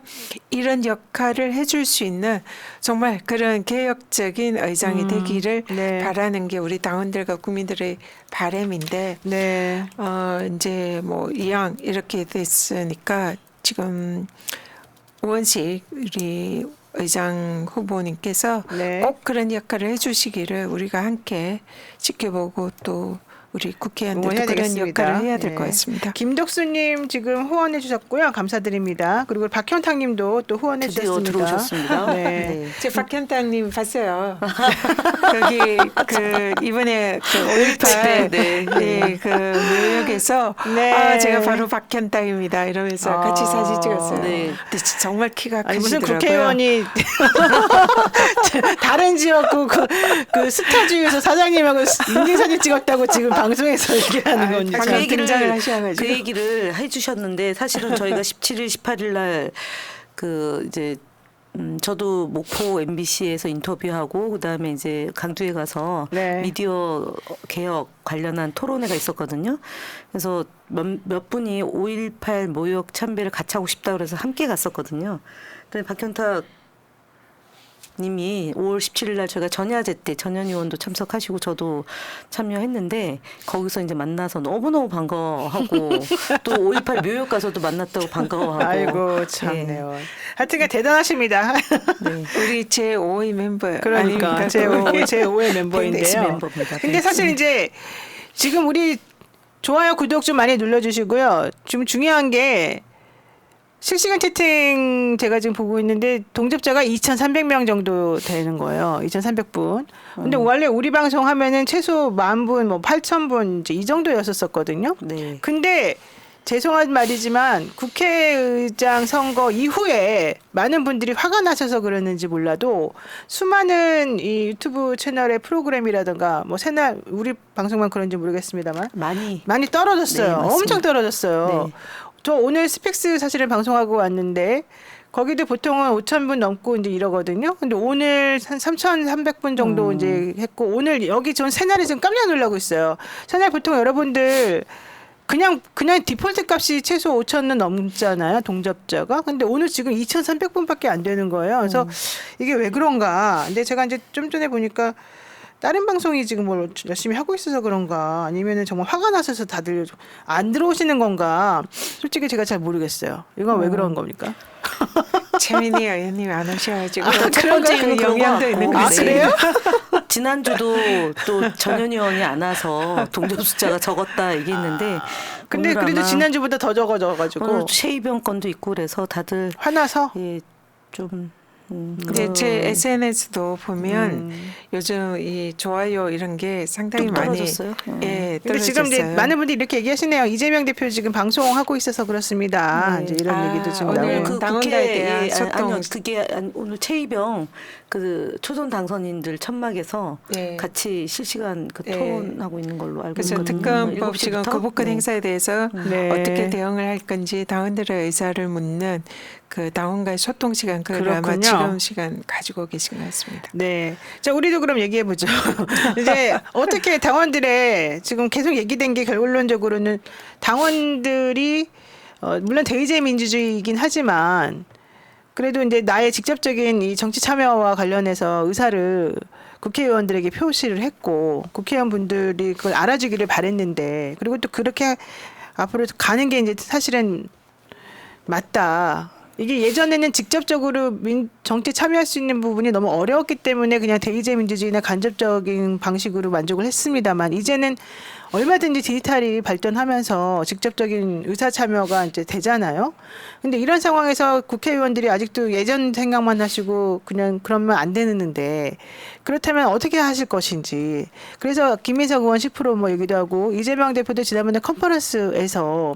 이런 역할을 해줄 수 있는 정말 그런 개혁적인 의장이 되기를 네. 바라는 게 우리 당원들과 국민들의 바람인데 네. 이제 뭐 이왕 이렇게 됐으니까 지금 우원식 우리 의장 후보님께서 네. 꼭 그런 역할을 해주시기를 우리가 함께 지켜보고 또 우리 국회의원들도 응원해야 그런 되겠습니다. 역할을 해야 될 것 네. 같습니다. 김덕수님 지금 후원해 주셨고요. 감사드립니다. 그리고 박현탁님도 또 후원해 드디어 주셨습니다. 들어오셨습니다. 네. 제 박현탁님 봤어요. 거기 그 이번에 그 5.18 네. 그 뉴욕에서 네. 제가 바로 박현탁입니다 이러면서 같이 사진 찍었어요. 네. 근데 정말 키가 아니 무슨 크시더라고요. 국회의원이 다른 지역 그 스타주에서 사장님하고 인증 사진 찍었다고 지금 방송에서 얘기하는 건지. 방금 등장을 하셔가지고. 그 얘기를 해주셨는데 사실은 저희가 17일, 18일 날 그 이제 저도 목포 MBC에서 인터뷰하고 그다음에 이제 강주에 가서 네. 미디어 개혁 관련한 토론회가 있었거든요. 그래서 몇 분이 5.18 모욕 참배를 같이 하고 싶다 그래서 함께 갔었거든요. 근데 박현탁 님이 5월 17일 날 저희가 전야제 때 전현 의원도 참석하시고 저도 참여했는데 거기서 이제 만나서 너무너무 반가워하고 또 5.18 묘역 가서도 만났다고 반가워하고 아이고 참네요. 하여튼간 대단하십니다. 네. 우리 제5의 멤버 그러니까 아닙니까? 제5의 멤버인데요. 멤버입니다. 근데 사실 이제 지금 우리 좋아요, 구독 좀 많이 눌러주시고요. 지금 중요한 게 실시간 채팅 제가 지금 보고 있는데 동접자가 2,300명 정도 되는 거예요. 2,300분. 근데 원래 우리 방송 하면은 최소 10,000분, 뭐 8,000분 이제 이 정도였었거든요. 네. 근데 죄송한 말이지만 국회의장 선거 이후에 많은 분들이 화가 나셔서 그러는지 몰라도 수많은 이 유튜브 채널의 프로그램이라든가 뭐 새날 우리 방송만 그런지 모르겠습니다만 많이 떨어졌어요. 네, 맞습니다. 엄청 떨어졌어요. 네. 저 오늘 스펙스 사실은 방송하고 왔는데 거기도 보통은 5,000분 넘고 이제 이러거든요. 근데 오늘 한 3,300분 정도 이제 했고 오늘 여기 전 새날이 지금 깜짝 놀라고 있어요. 새날 보통 여러분들 그냥 디폴트 값이 최소 5,000은 넘잖아요. 동접자가. 근데 오늘 지금 2,300분밖에 안 되는 거예요. 그래서 이게 왜 그런가. 근데 제가 이제 좀 전에 보니까 다른 방송이 지금 뭘 열심히 하고 있어서 그런가 아니면은 정말 화가 나셔서 다들 안 들어오시는 건가 솔직히 제가 잘 모르겠어요. 이건 왜 그런 겁니까? 최민희 의원님 안 오셔가지고 첫 번째는 그 그런 것 영향도 같고. 있는 것 아, 같습니다. 그래요? 지난주도 또 전현 의원이 안 와서 동접 숫자가 적었다 얘기했는데 근데 오늘 그래도 아마 지난주보다 더 적어져가지고 오늘 쉐이병 건도 있고 그래서 다들 화나서 좀 근데 제 SNS도 보면 요즘 이 좋아요 이런 게 상당히 좀 많이 떨어졌어요. 예, 근데 지금 이제 떨어졌어요. 많은 분들이 이렇게 얘기하시네요. 이재명 대표 지금 방송하고 있어서 그렇습니다. 네. 이제 이런 얘기도 지금 오늘 나오고. 그 당원들에 대한 소통. 아니요 그게 오늘 최이병 그 초선 당선인들 천막에서 네. 같이 실시간 그 네. 토론하고 있는 걸로 알고 그래서 있거든요. 특검법 지금 7시부터? 거부권 네. 행사에 대해서 네. 어떻게 대응을 할 건지 당원들의 의사를 묻는 그 당원과의 소통 시간 그걸 아마 그렇군요. 지금 시간 가지고 계신 것 같습니다. 네. 자, 우리도 그럼 얘기해 보죠. 이제 어떻게 당원들의 지금 계속 얘기된 게 결론적으로는 당원들이 물론 대의제 민주주의이긴 하지만 그래도 이제 나의 직접적인 이 정치 참여와 관련해서 의사를 국회의원들에게 표시를 했고 국회의원분들이 그걸 알아주기를 바랬는데 그리고 또 그렇게 앞으로 가는 게 이제 사실은 맞다. 이게 예전에는 직접적으로 정치 참여할 수 있는 부분이 너무 어려웠기 때문에 그냥 대의제 민주주의나 간접적인 방식으로 만족을 했습니다만 이제는 얼마든지 디지털이 발전하면서 직접적인 의사 참여가 이제 되잖아요. 근데 이런 상황에서 국회의원들이 아직도 예전 생각만 하시고 그냥 그러면 안 되는데 그렇다면 어떻게 하실 것인지. 그래서 김민석 의원 10% 뭐 얘기도 하고 이재명 대표도 지난번에 컨퍼런스에서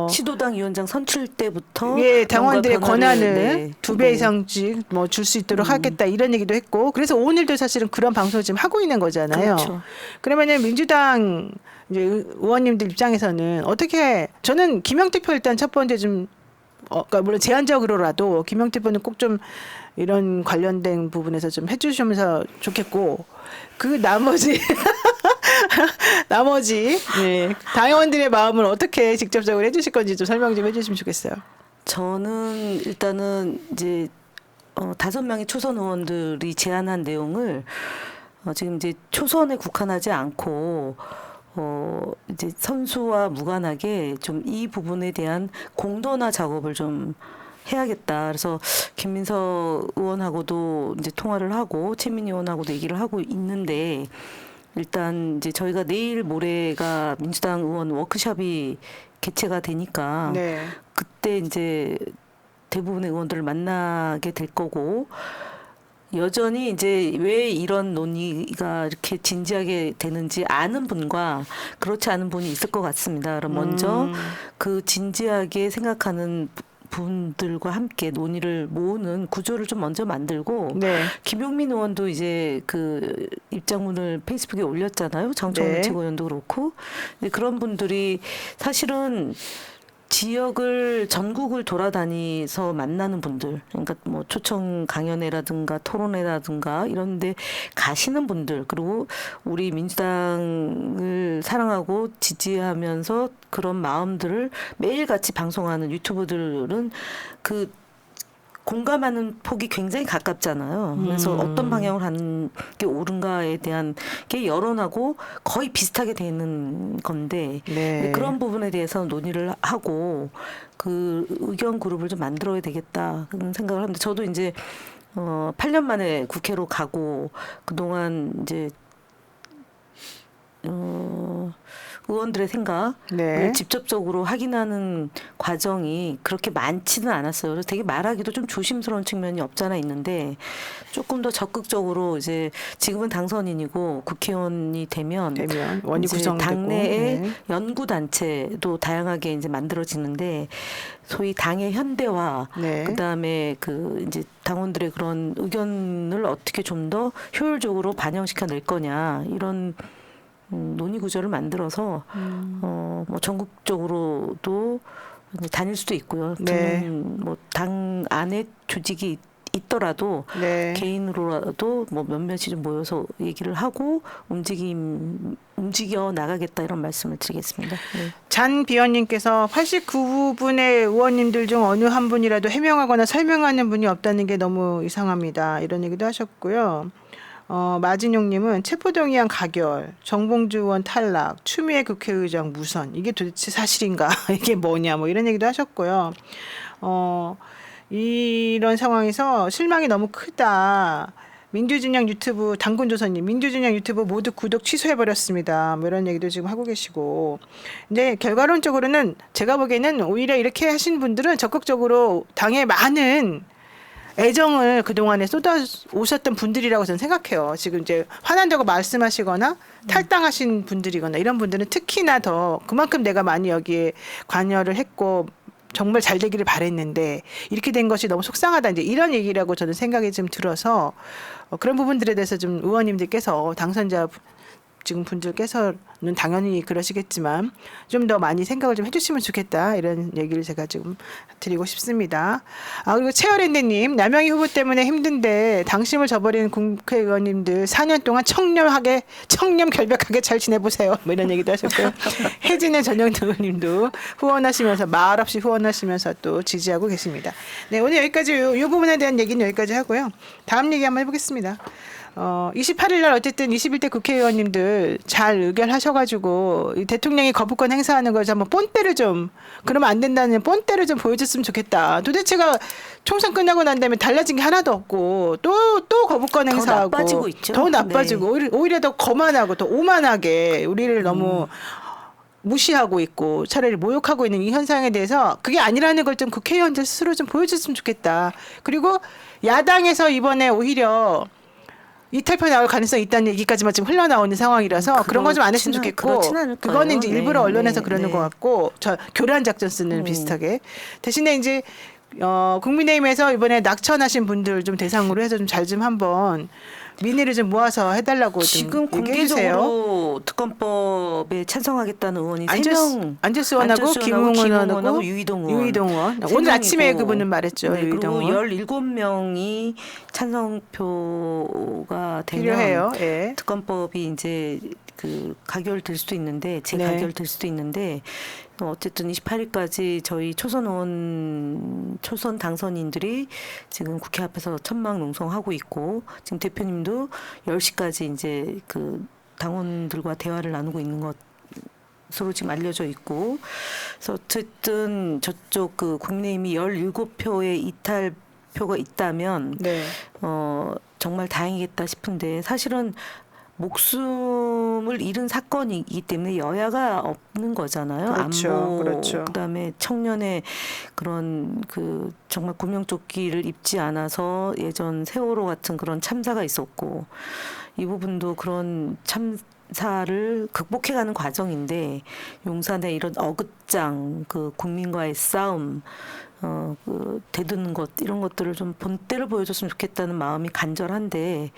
시도당 위원장 선출 때부터 예, 당원들의 뭔가 변화를, 권한을 네. 2배 네. 이상씩 뭐 줄 수 있도록 하겠다 이런 얘기도 했고 그래서 오늘도 사실은 그런 방송을 지금 하고 있는 거잖아요. 그렇죠. 그러면은 민주당 이제 의원님들 입장에서는 어떻게 저는 김영태 표 일단 첫 번째 좀 그러니까 물론 제한적으로라도 김영태 표는 꼭 좀 이런 관련된 부분에서 좀 해주시면서 좋겠고 그 나머지 예, 당원들의 마음을 어떻게 직접적으로 해주실 건지 좀 설명 좀 해주시면 좋겠어요. 저는 일단은 이제 5명의 초선 의원들이 제안한 내용을 지금 이제 초선에 국한하지 않고 이제 선수와 무관하게 좀 이 부분에 대한 공론화 작업을 좀 해야겠다. 그래서 김민석 의원하고도 이제 통화를 하고 최민희 의원하고도 얘기를 하고 있는데 일단 이제 저희가 내일 모레가 민주당 의원 워크숍이 개최가 되니까 네. 그때 이제 대부분의 의원들을 만나게 될 거고 여전히 이제 왜 이런 논의가 이렇게 진지하게 되는지 아는 분과 그렇지 않은 분이 있을 것 같습니다. 그럼 먼저 그 진지하게 생각하는 분들과 함께 논의를 모으는 구조를 좀 먼저 만들고 네. 김용민 의원도 이제 그 입장문을 페이스북에 올렸잖아요. 장청원 네. 최고위원도 그렇고. 근데 그런 분들이 사실은 지역을 전국을 돌아다니서 만나는 분들, 그러니까 뭐 초청 강연회라든가 토론회라든가 이런데 가시는 분들, 그리고 우리 민주당을 사랑하고 지지하면서 그런 마음들을 매일같이 방송하는 유튜버들은 그 공감하는 폭이 굉장히 가깝잖아요. 그래서 어떤 방향을 하는 게 옳은가에 대한 게 여론하고 거의 비슷하게 되는 건데 네. 그런 부분에 대해서 논의를 하고 그 의견 그룹을 좀 만들어야 되겠다 그런 생각을 하는데 저도 이제 8년 만에 국회로 가고 그동안 이제 의원들의 생각을 네. 직접적으로 확인하는 과정이 그렇게 많지는 않았어요. 그래서 되게 말하기도 좀 조심스러운 측면이 없잖아 있는데 조금 더 적극적으로 이제 지금은 당선인이고 국회의원이 되면 원이 이제 구성되고 당내에 네. 연구 단체도 다양하게 이제 만들어지는데 소위 당의 현대화 네. 그다음에 그 이제 당원들의 그런 의견을 어떻게 좀 더 효율적으로 반영시켜 낼 거냐 이런 논의 구조를 만들어서 뭐 전국적으로도 이제 다닐 수도 있고요. 네. 뭐당 안에 조직이 있더라도 네. 개인으로라도 뭐 몇몇이 좀 모여서 얘기를 하고 움직여 나가겠다 이런 말씀을 드리겠습니다. 네. 잔 비원님께서 89분의 의원님들 중 어느 한 분이라도 해명하거나 설명하는 분이 없다는 게 너무 이상합니다. 이런 얘기도 하셨고요. 마진용님은 체포동의안 가결, 정봉주 의원 탈락, 추미애 국회의장 무선 이게 도대체 사실인가? 이게 뭐냐? 뭐 이런 얘기도 하셨고요. 이런 상황에서 실망이 너무 크다. 민주진영 유튜브 당군조선님 민주진영 유튜브 모두 구독 취소해버렸습니다. 뭐 이런 얘기도 지금 하고 계시고 이제 결과론적으로는 제가 보기에는 오히려 이렇게 하신 분들은 적극적으로 당에 많은 애정을 그동안에 쏟아 오셨던 분들이라고 저는 생각해요. 지금 이제 화난다고 말씀하시거나 탈당하신 분들이거나 이런 분들은 특히나 더 그만큼 내가 많이 여기에 관여를 했고 정말 잘 되기를 바랬는데 이렇게 된 것이 너무 속상하다. 이제 이런 얘기라고 저는 생각이 좀 들어서 그런 부분들에 대해서 좀 의원님들께서 당선자 지금 분들께서는 당연히 그러시겠지만 좀 더 많이 생각을 좀 해주시면 좋겠다 이런 얘기를 제가 지금 드리고 싶습니다. 그리고 최열앤대님 남영희 후보 때문에 힘든데 당심을 저버리는 국회의원님들 4년 동안 청렴결백하게 잘 지내보세요. 뭐 이런 얘기도 하셨고요. 혜진의 전영도 의원님도 후원하시면서 말없이 후원하시면서 또 지지하고 계십니다. 네 오늘 여기까지 이 부분에 대한 얘기는 여기까지 하고요. 다음 얘기 한번 해보겠습니다. 28일 날 어쨌든 21대 국회의원님들 잘 의결하셔가지고 이 대통령이 거부권 행사하는 걸 한번 본때를 좀 그러면 안 된다는 본때를 좀 보여줬으면 좋겠다. 도대체가 총선 끝나고 난 다음에 달라진 게 하나도 없고 또 거부권 더 행사하고 나빠지고 있죠. 더 나빠지고 네. 오히려 더 거만하고 더 오만하게 우리를 너무 무시하고 있고 차라리 모욕하고 있는 이 현상에 대해서 그게 아니라는 걸 좀 국회의원들 스스로 좀 보여줬으면 좋겠다. 그리고 야당에서 이번에 오히려 이탈표 나올 가능성이 있다는 얘기까지만 지금 흘러나오는 상황이라서 그런 거 좀 안 했으면 좋겠고 그렇진 않을 거예요. 그거는 이제 일부러 네, 언론에서 네, 그러는 네. 것 같고 저 교란 작전 쓰는 비슷하게 대신에 이제 국민의힘에서 이번에 낙천하신 분들 좀 대상으로 해서 좀 잘 좀 한번 민의를 좀 모아서 해달라고 지금 좀 얘기해 주세요. 공개적으로 특검법에 찬성하겠다는 의원이 안철수 3명. 안철수 의원하고 김웅 의원하고 유이동 의원. 유이동 의원. 세 오늘 명이고, 아침에 그분은 말했죠. 네, 유이동 그리고 의원. 17명이 찬성표가 되면 필요해요. 예. 특검법이 이제 그 가결될 수도 있는데 네. 재가결될 수도 있는데 어쨌든 28일까지 저희 초선 당선인들이 지금 국회 앞에서 천막농성하고 있고 지금 대표님도 10시까지 이제 그 당원들과 대화를 나누고 있는 것으로 지금 알려져 있고 그래서 어쨌든 저쪽 그 국민의힘이 17표의 이탈표가 있다면 네. 정말 다행이겠다 싶은데 사실은 목숨을 잃은 사건이기 때문에 여야가 없는 거잖아요. 그렇죠. 안보, 그렇죠. 그다음에 청년의 그런 그 정말 구명조끼를 입지 않아서 예전 세월호 같은 그런 참사가 있었고 이 부분도 그런 참사를 극복해가는 과정인데 용산의 이런 어긋장, 그 국민과의 싸움. 그 대드는 것 이런 것들을 좀 본때를 보여줬으면 좋겠다는 마음이 간절한데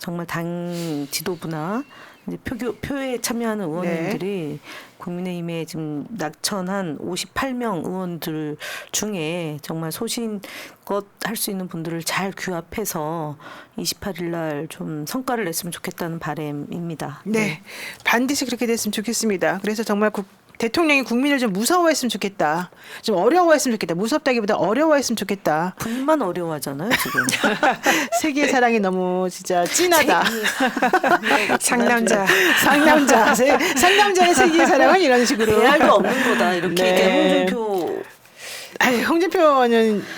정말 당 지도부나 이제 표에 참여하는 의원님들이 국민의힘에 지금 낙천한 58명 의원들 중에 정말 소신껏 할 수 있는 분들을 잘 규합해서 28일 날 좀 성과를 냈으면 좋겠다는 바람입니다. 네. 반드시 그렇게 됐으면 좋겠습니다. 그래서 정말 대통령이 국민을 좀 무서워했으면 좋겠다. 좀 어려워했으면 좋겠다. 무섭다기보다 어려워했으면 좋겠다. 불만 어려워하잖아요 지금. 세계의 사랑이 너무 진짜 진하다. 상남자. 상남자의 세계의 사랑은 이런 식으로. 대알도 없는 거다 이렇게 네. 얘기해. 홍준표 홍준표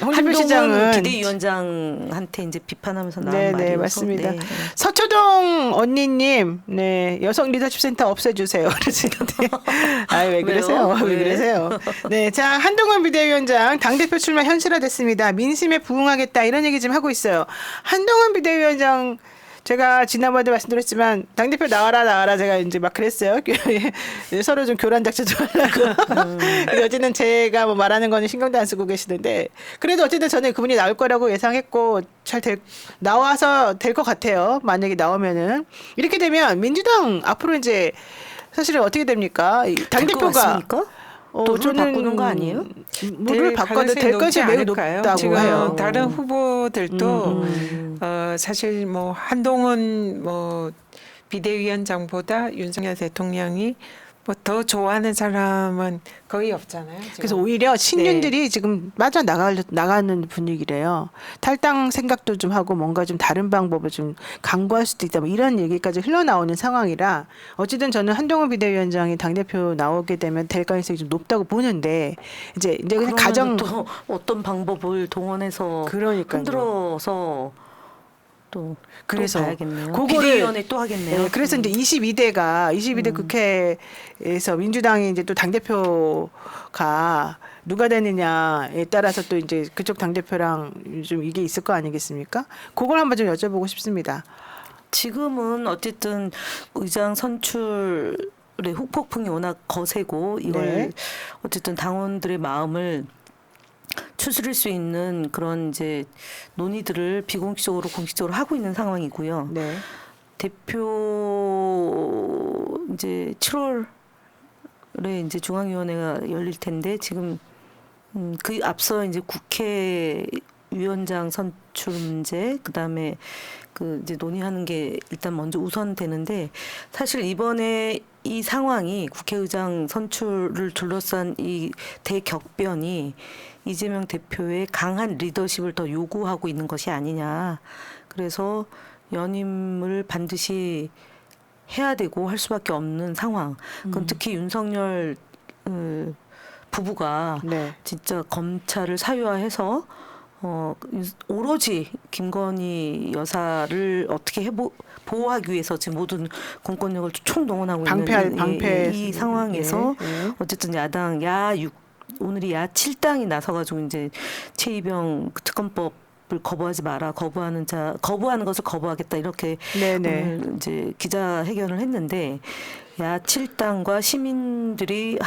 한동훈 시장은 비대위원장한테 이제 비판하면서 나온 네, 말이어서 맞습니다. 네. 서초동 언니님, 네, 여성 리더십 센터 없애주세요. 그러시는데, 왜 그러세요? 왜요? 왜 왜? 그러세요? 네, 자, 한동훈 비대위원장 당대표 출마 현실화됐습니다. 민심에 부응하겠다 이런 얘기 지금 하고 있어요. 한동훈 비대위원장 제가 지난번에 말씀드렸지만 당대표 나와라 제가 이제 막 그랬어요. 서로 좀 교란 작전 좀 하려고. 어제는 제가 뭐 말하는 거는 신경도 안 쓰고 계시는데 그래도 어쨌든 저는 그분이 나올 거라고 예상했고 나와서 될 것 같아요. 만약에 나오면은 이렇게 되면 민주당 앞으로 이제 사실은 어떻게 됩니까? 당대표가 또 룰 바꾸는 거 아니에요? 룰을 바꿔도 될 것이 매우 높다고 지금 해요. 다른 후보들도 사실 뭐 한동훈 뭐 비대위원장보다 윤석열 대통령이 뭐 더 좋아하는 사람은 거의 없잖아요. 지금. 그래서 오히려 신윤들이 지금 나가는 분위기래요. 탈당 생각도 좀 하고 뭔가 좀 다른 방법을 좀 강구할 수도 있다. 뭐 이런 얘기까지 흘러나오는 상황이라 어쨌든 저는 한동훈 비대위원장이 당대표 나오게 되면 될 가능성이 좀 높다고 보는데 이제 그냥 가정 또 어떤 방법을 동원해서 그러니까요. 흔들어서 또 그래서 봐야겠네요. 그거를- 비대위원회 또 하겠네요. 네, 그래서 이제 22대 국회에서 민주당이 이제 또 당대표가 누가 되느냐에 따라서 또 이제 그쪽 당대표랑 좀 이게 있을 거 아니겠습니까? 그걸 한번 좀 여쭤보고 싶습니다. 지금은 어쨌든 의장 선출의 후폭풍이 워낙 거세고 이걸 네. 어쨌든 당원들의 마음을 추스릴 수 있는 그런 이제 논의들을 비공식적으로 공식적으로 하고 있는 상황이고요. 네. 대표 이제 7월에 이제 중앙위원회가 열릴 텐데 지금 그 앞서 이제 국회위원장 선출 문제 그다음에 그 이제 논의하는 게 일단 먼저 우선되는데 사실 이번에 이 상황이 국회의장 선출을 둘러싼 이 대격변이 이재명 대표의 강한 리더십을 더 요구하고 있는 것이 아니냐. 그래서 연임을 반드시 해야 되고 할 수밖에 없는 상황. 그건 특히 윤석열 부부가 네. 진짜 검찰을 사유화해서 오로지 김건희 여사를 어떻게 보호하기 위해서 지금 모든 공권력을 총동원하고 있는 이 상황에서 어쨌든 야당 오늘이 야 7당이 나서가지고 이제 최이병 특검법 거부하지 마라. 거부하는 것을 거부하겠다. 이렇게 네네. 오늘 이제 기자회견을 했는데 야 7당과 시민들이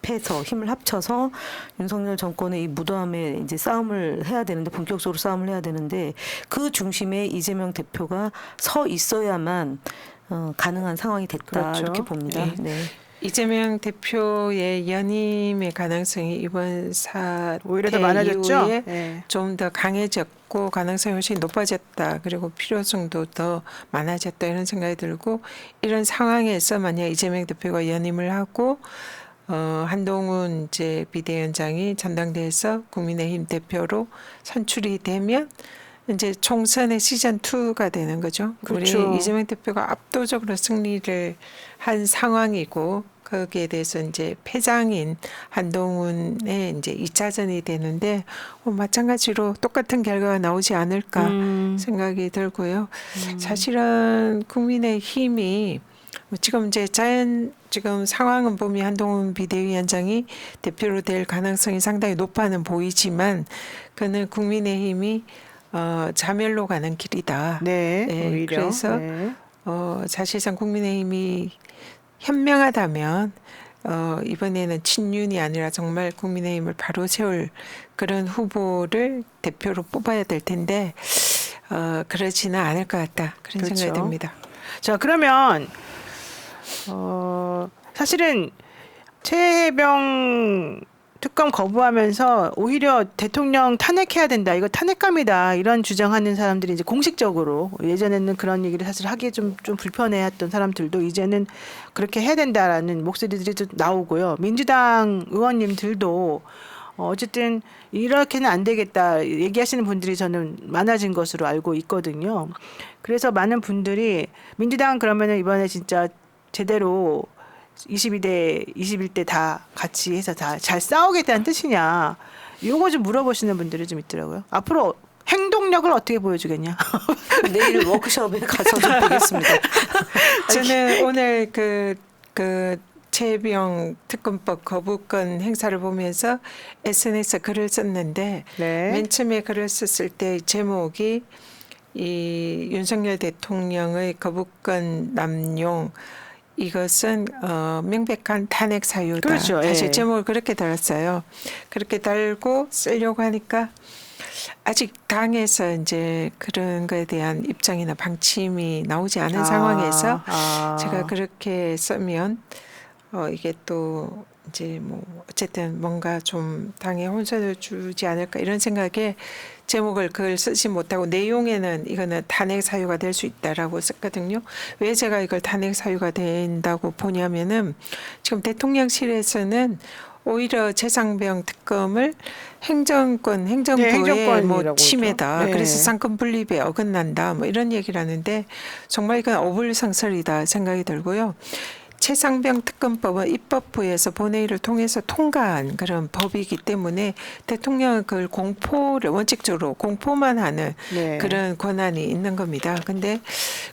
합해서 힘을 합쳐서 윤석열 정권의 이 무도함에 이제 싸움을 해야 되는데 본격적으로 싸움을 해야 되는데 그 중심에 이재명 대표가 서 있어야만 가능한 상황이 됐다. 그렇죠. 이렇게 봅니다. 네. 네. 이재명 대표의 연임의 가능성이 이번 사태 오히려 더 많아졌죠. 이후에 네. 좀 더 강해졌고 가능성이 훨씬 높아졌다. 그리고 필요성도 더 많아졌다 이런 생각이 들고 이런 상황에서 만약 이재명 대표가 연임을 하고 한동훈 이제 비대위원장이 전당대회에서 국민의힘 대표로 선출이 되면 이제 총선의 시즌 2가 되는 거죠. 그렇죠. 우리 이재명 대표가 압도적으로 승리를 한 상황이고 거기에 대해서 이제 패장인 한동훈의 이제 2차전이 되는데 마찬가지로 똑같은 결과가 나오지 않을까 생각이 들고요. 사실은 국민의힘이 지금 이제 지금 상황은 보면 한동훈 비대위원장이 대표로 될 가능성이 상당히 높아는 보이지만 그는 국민의힘이 자멸로 가는 길이다. 네. 네, 오히려. 그래서 네. 사실상 국민의힘이 현명하다면 이번에는 친윤이 아니라 정말 국민의힘을 바로 세울 그런 후보를 대표로 뽑아야 될 텐데 그러지는 않을 것 같다. 그런 그렇죠. 생각이 듭니다. 자, 그러면 사실은 최혜병 특검 거부하면서 오히려 대통령 탄핵해야 된다. 이거 탄핵감이다. 이런 주장하는 사람들이 이제 공식적으로 예전에는 그런 얘기를 사실 하기 좀 불편해했던 사람들도 이제는 그렇게 해야 된다라는 목소리들이 좀 나오고요. 민주당 의원님들도 어쨌든 이렇게는 안 되겠다 얘기하시는 분들이 저는 많아진 것으로 알고 있거든요. 그래서 많은 분들이 민주당 그러면은 이번에 진짜 제대로 22대, 21대 다 같이 해서 다 잘 싸우겠다는 뜻이냐. 요거 좀 물어보시는 분들이 좀 있더라고요. 앞으로 행동력을 어떻게 보여주겠냐. 내일 워크숍에 가서 좀 보겠습니다. 저는 오늘 그 최혜병 특검법 거부권 행사를 보면서 SNS에 글을 썼는데 네. 맨 처음에 글을 썼을 때 제목이 이 윤석열 대통령의 거부권 남용 이것은 명백한 탄핵 사유다. 그렇죠. 사실 예. 제목을 그렇게 달았어요. 그렇게 달고 쓰려고 하니까 아직 당에서 이제 그런 거에 대한 입장이나 방침이 나오지 않은 상황에서 제가 그렇게 쓰면 이게 또 이제 뭐 어쨌든 뭔가 좀 당에 혼선을 주지 않을까 이런 생각에 제목을 그걸 쓰지 못하고 내용에는 이거는 탄핵 사유가 될 수 있다라고 썼거든요. 왜 제가 이걸 탄핵 사유가 된다고 보냐면은 지금 대통령실에서는 오히려 최상병 특검을 행정부의 행정권이라고 뭐 침해다. 그러죠. 네. 그래서 상권 분립에 어긋난다. 뭐 이런 얘기를 하는데 정말 이건 어불성설이다 생각이 들고요. 최상병 특검법은 입법부에서 본회의를 통해서 통과한 그런 법이기 때문에 대통령은 그걸 원칙적으로 공포만 하는 네. 그런 권한이 있는 겁니다. 근데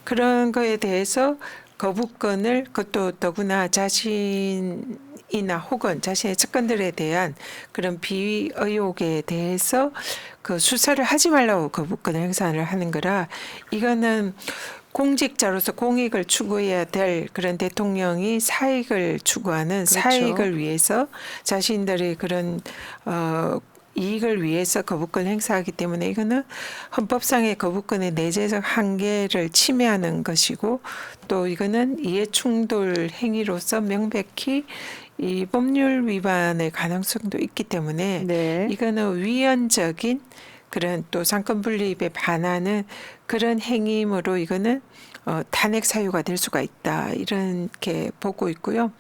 그런 거에 대해서 거부권을 그것도 더구나 자신이나 혹은 자신의 측근들에 대한 그런 비위 의혹에 대해서 그 수사를 하지 말라고 거부권을 행사를 하는 거라 이거는 공직자로서 공익을 추구해야 될 그런 대통령이 사익을 추구하는 그렇죠. 사익을 위해서 자신들의 그런 이익을 위해서 거부권 행사하기 때문에 이거는 헌법상의 거부권의 내재적 한계를 침해하는 것이고 또 이거는 이해충돌 행위로서 명백히 이 법률 위반의 가능성도 있기 때문에 네. 이거는 위헌적인 그런 또 상권 분립에 반하는 그런 행위이므로 이거는 탄핵 사유가 될 수가 있다 이렇게 보고 있고요.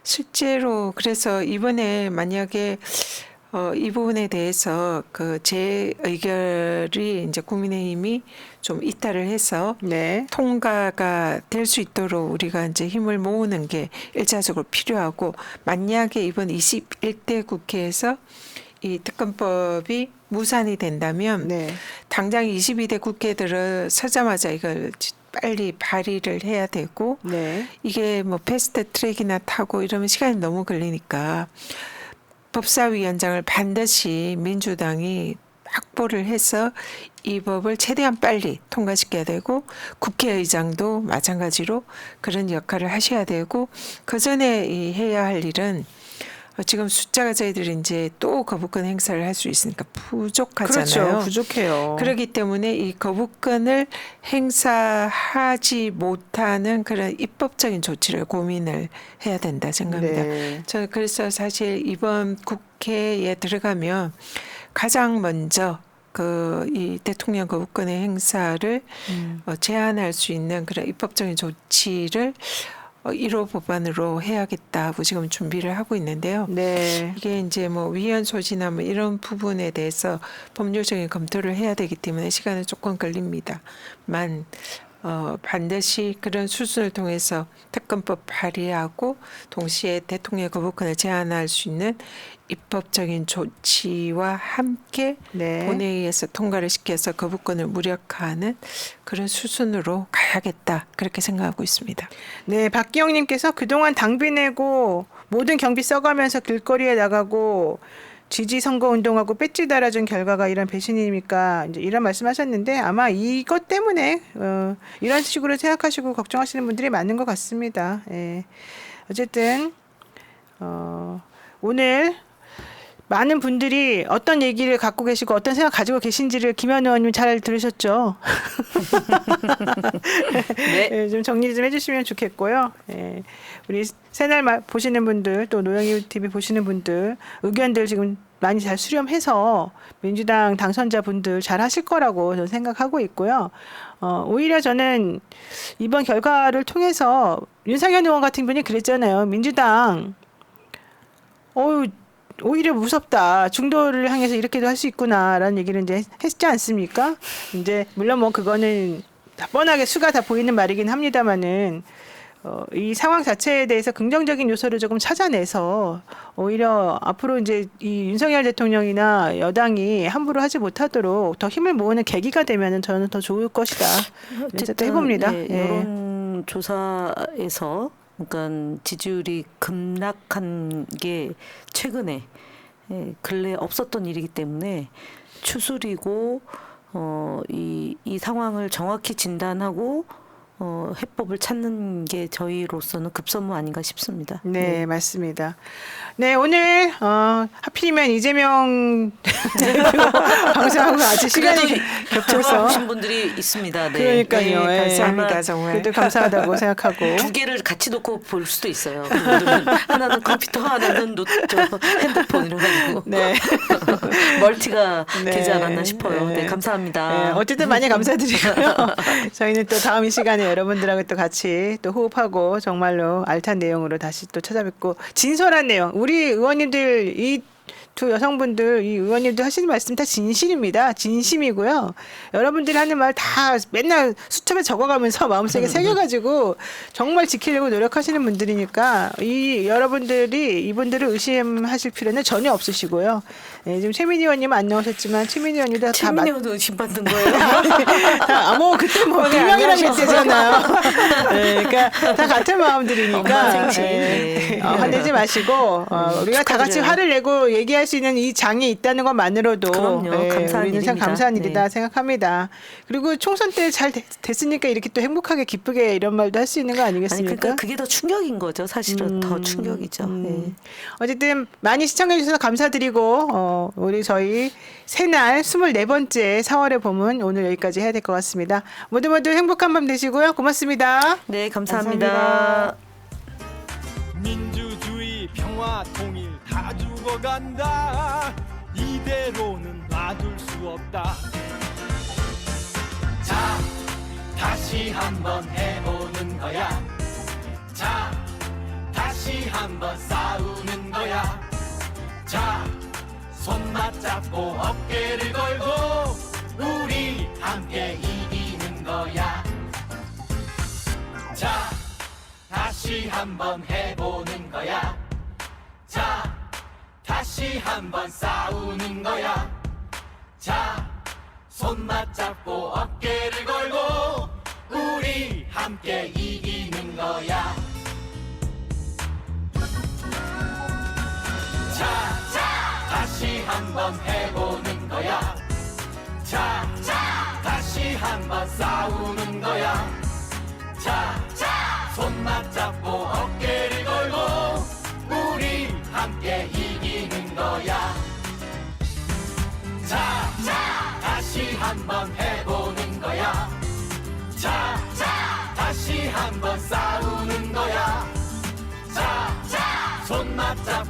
실제로 그래서 이번에 만약에 이 부분에 대해서 그 제 의결이 이제 국민의힘이 좀 이탈을 해서 네. 통과가 될 수 있도록 우리가 이제 힘을 모으는 게 일차적으로 필요하고 만약에 이번 21대 국회에서 이 특검법이 무산이 된다면 네. 당장 22대 국회 들어서자마자 이걸 빨리 발의를 해야 되고 네. 이게 뭐 패스트 트랙이나 타고 이러면 시간이 너무 걸리니까 법사위원장을 반드시 민주당이 확보를 해서 이 법을 최대한 빨리 통과시켜야 되고 국회의장도 마찬가지로 그런 역할을 하셔야 되고 그 전에 이 해야 할 일은 지금 숫자가 저희들이 이제 또 거부권 행사를 할 수 있으니까 부족하잖아요. 그렇죠. 부족해요. 그렇기 때문에 이 거부권을 행사하지 못하는 그런 입법적인 조치를 고민을 해야 된다 생각합니다. 네. 저 그래서 사실 이번 국회에 들어가면 가장 먼저 이 대통령 거부권의 행사를 제한할 수 있는 그런 입법적인 조치를 1호 법안으로 해야겠다고 지금 준비를 하고 있는데요. 네. 이게 이제 뭐 위헌 소지나 뭐 이런 부분에 대해서 법률적인 검토를 해야 되기 때문에 시간은 조금 걸립니다만 반드시 그런 수순을 통해서 특검법 발의하고 동시에 대통령 거부권을 제한할 수 있는 입법적인 조치와 함께 네. 본회의에서 통과를 시켜서 거부권을 무력화하는 그런 수순으로 가야겠다 그렇게 생각하고 있습니다. 네, 박기영님께서 그동안 당비 내고 모든 경비 써가면서 길거리에 나가고 지지 선거 운동하고 배지 달아준 결과가 이런 배신입니까? 이제 이런 말씀하셨는데 아마 이것 때문에 이런 식으로 생각하시고 걱정하시는 분들이 많은 것 같습니다. 예. 어쨌든 오늘 많은 분들이 어떤 얘기를 갖고 계시고 어떤 생각 가지고 계신지를 김현 의원님 잘 들으셨죠? 네. 예, 좀 정리 좀 해주시면 좋겠고요. 예, 우리 새날 보시는 분들 또 노영희 TV 보시는 분들 의견들 지금 많이 잘 수렴해서 민주당 당선자분들 잘 하실 거라고 저는 생각하고 있고요. 오히려 저는 이번 결과를 통해서 윤상현 의원 같은 분이 그랬잖아요. 민주당 오히려 무섭다. 중도를 향해서 이렇게도 할 수 있구나라는 얘기를 이제 했지 않습니까? 이제 물론 뭐 그거는 다 뻔하게 수가 다 보이는 말이긴 합니다만은 이 상황 자체에 대해서 긍정적인 요소를 조금 찾아내서 오히려 앞으로 이제 이 윤석열 대통령이나 여당이 함부로 하지 못하도록 더 힘을 모으는 계기가 되면은 저는 더 좋을 것이다. 그래서 또 해봅니다. 네, 예. 여론조사에서 그러니까 지지율이 급락한 게 최근에 근래 없었던 일이기 때문에 추스리고 이 상황을 정확히 진단하고 해법을 찾는 게 저희로서는 급선무 아닌가 싶습니다. 네, 맞습니다. 네, 오늘 하필이면 이재명 방송하고 아주 시간이 겹쳐서 오신 분들이 있습니다. 네. 그러니까요. 네, 예. 감사합니다 정말. 그래도 감사하다고 생각하고 두 개를 같이 놓고 볼 수도 있어요. 그분들은 하나는 컴퓨터, 하나는 핸드폰 이래가지고 네. 멀티가 네. 되지 않았나 싶어요. 네, 네. 감사합니다. 네, 어쨌든 많이 감사드리고요. 저희는 또 다음 이 시간에 여러분들하고 또 같이 또 호흡하고 정말로 알찬 내용으로 다시 또 찾아뵙고 진솔한 내용 우리 의원님들 이 두 여성분들 이 의원님들 하시는 말씀 다 진실입니다. 진심이고요. 여러분들이 하는 말 다 맨날 수첩에 적어가면서 마음속에 새겨가지고 정말 지키려고 노력하시는 분들이니까 이 여러분들이 이분들을 의심하실 필요는 전혀 없으시고요. 네, 지금 최민희 의원님은 안 나오셨지만 최민희 의원님도 다 최민희 의원도 의심 받는 거예요. 그때 뭐 비명이랑 맺대잖아요. 네, 그러니까 다 같은 마음들이니까 엄마 생신. 네. 화내지 마시고 우리가 다 같이 축하드려요. 화를 내고 얘기할 수 있는 이 장이 있다는 것만으로도 그럼요. 감사한 우리는 참 일입니다. 감사한 일이다 네. 생각합니다. 그리고 총선 때 잘 됐으니까 이렇게 또 행복하게 기쁘게 이런 말도 할 수 있는 거 아니 아니겠습니까? 그러니까 그게 더 충격인 거죠. 사실은 더 충격이죠. 네. 어쨌든 많이 시청해 주셔서 감사드리고 우리 저희 새날 24번째 4월의 봄은 오늘 여기까지 해야 될 것 같습니다. 모두 행복한 밤 되시고요. 고맙습니다. 네, 감사합니다. 감사합니다. 민주주의 평화 통일 다 죽어간다 이대로는 놔둘 수 없다 자 다시 한번 해보는 거야 자 다시 한번 싸우는 거야 자 손 맞잡고 어깨를 걸고 우리 함께 이기는 거야 자 다시 한번 해보는 거야 자 다시 한번 싸우는 거야 자 손 맞잡고 어깨를 걸고 우리 함께 이기는 거야 자 다시 한번 해보는 거야 한번 싸우는 거야. 자, 손 맞잡고 어깨를 걸고 우리 함께 이기는 거야. 자, 다시 한번 해보는 거야. 자, 다시 한번 싸우는 거야. 자, 손 맞잡고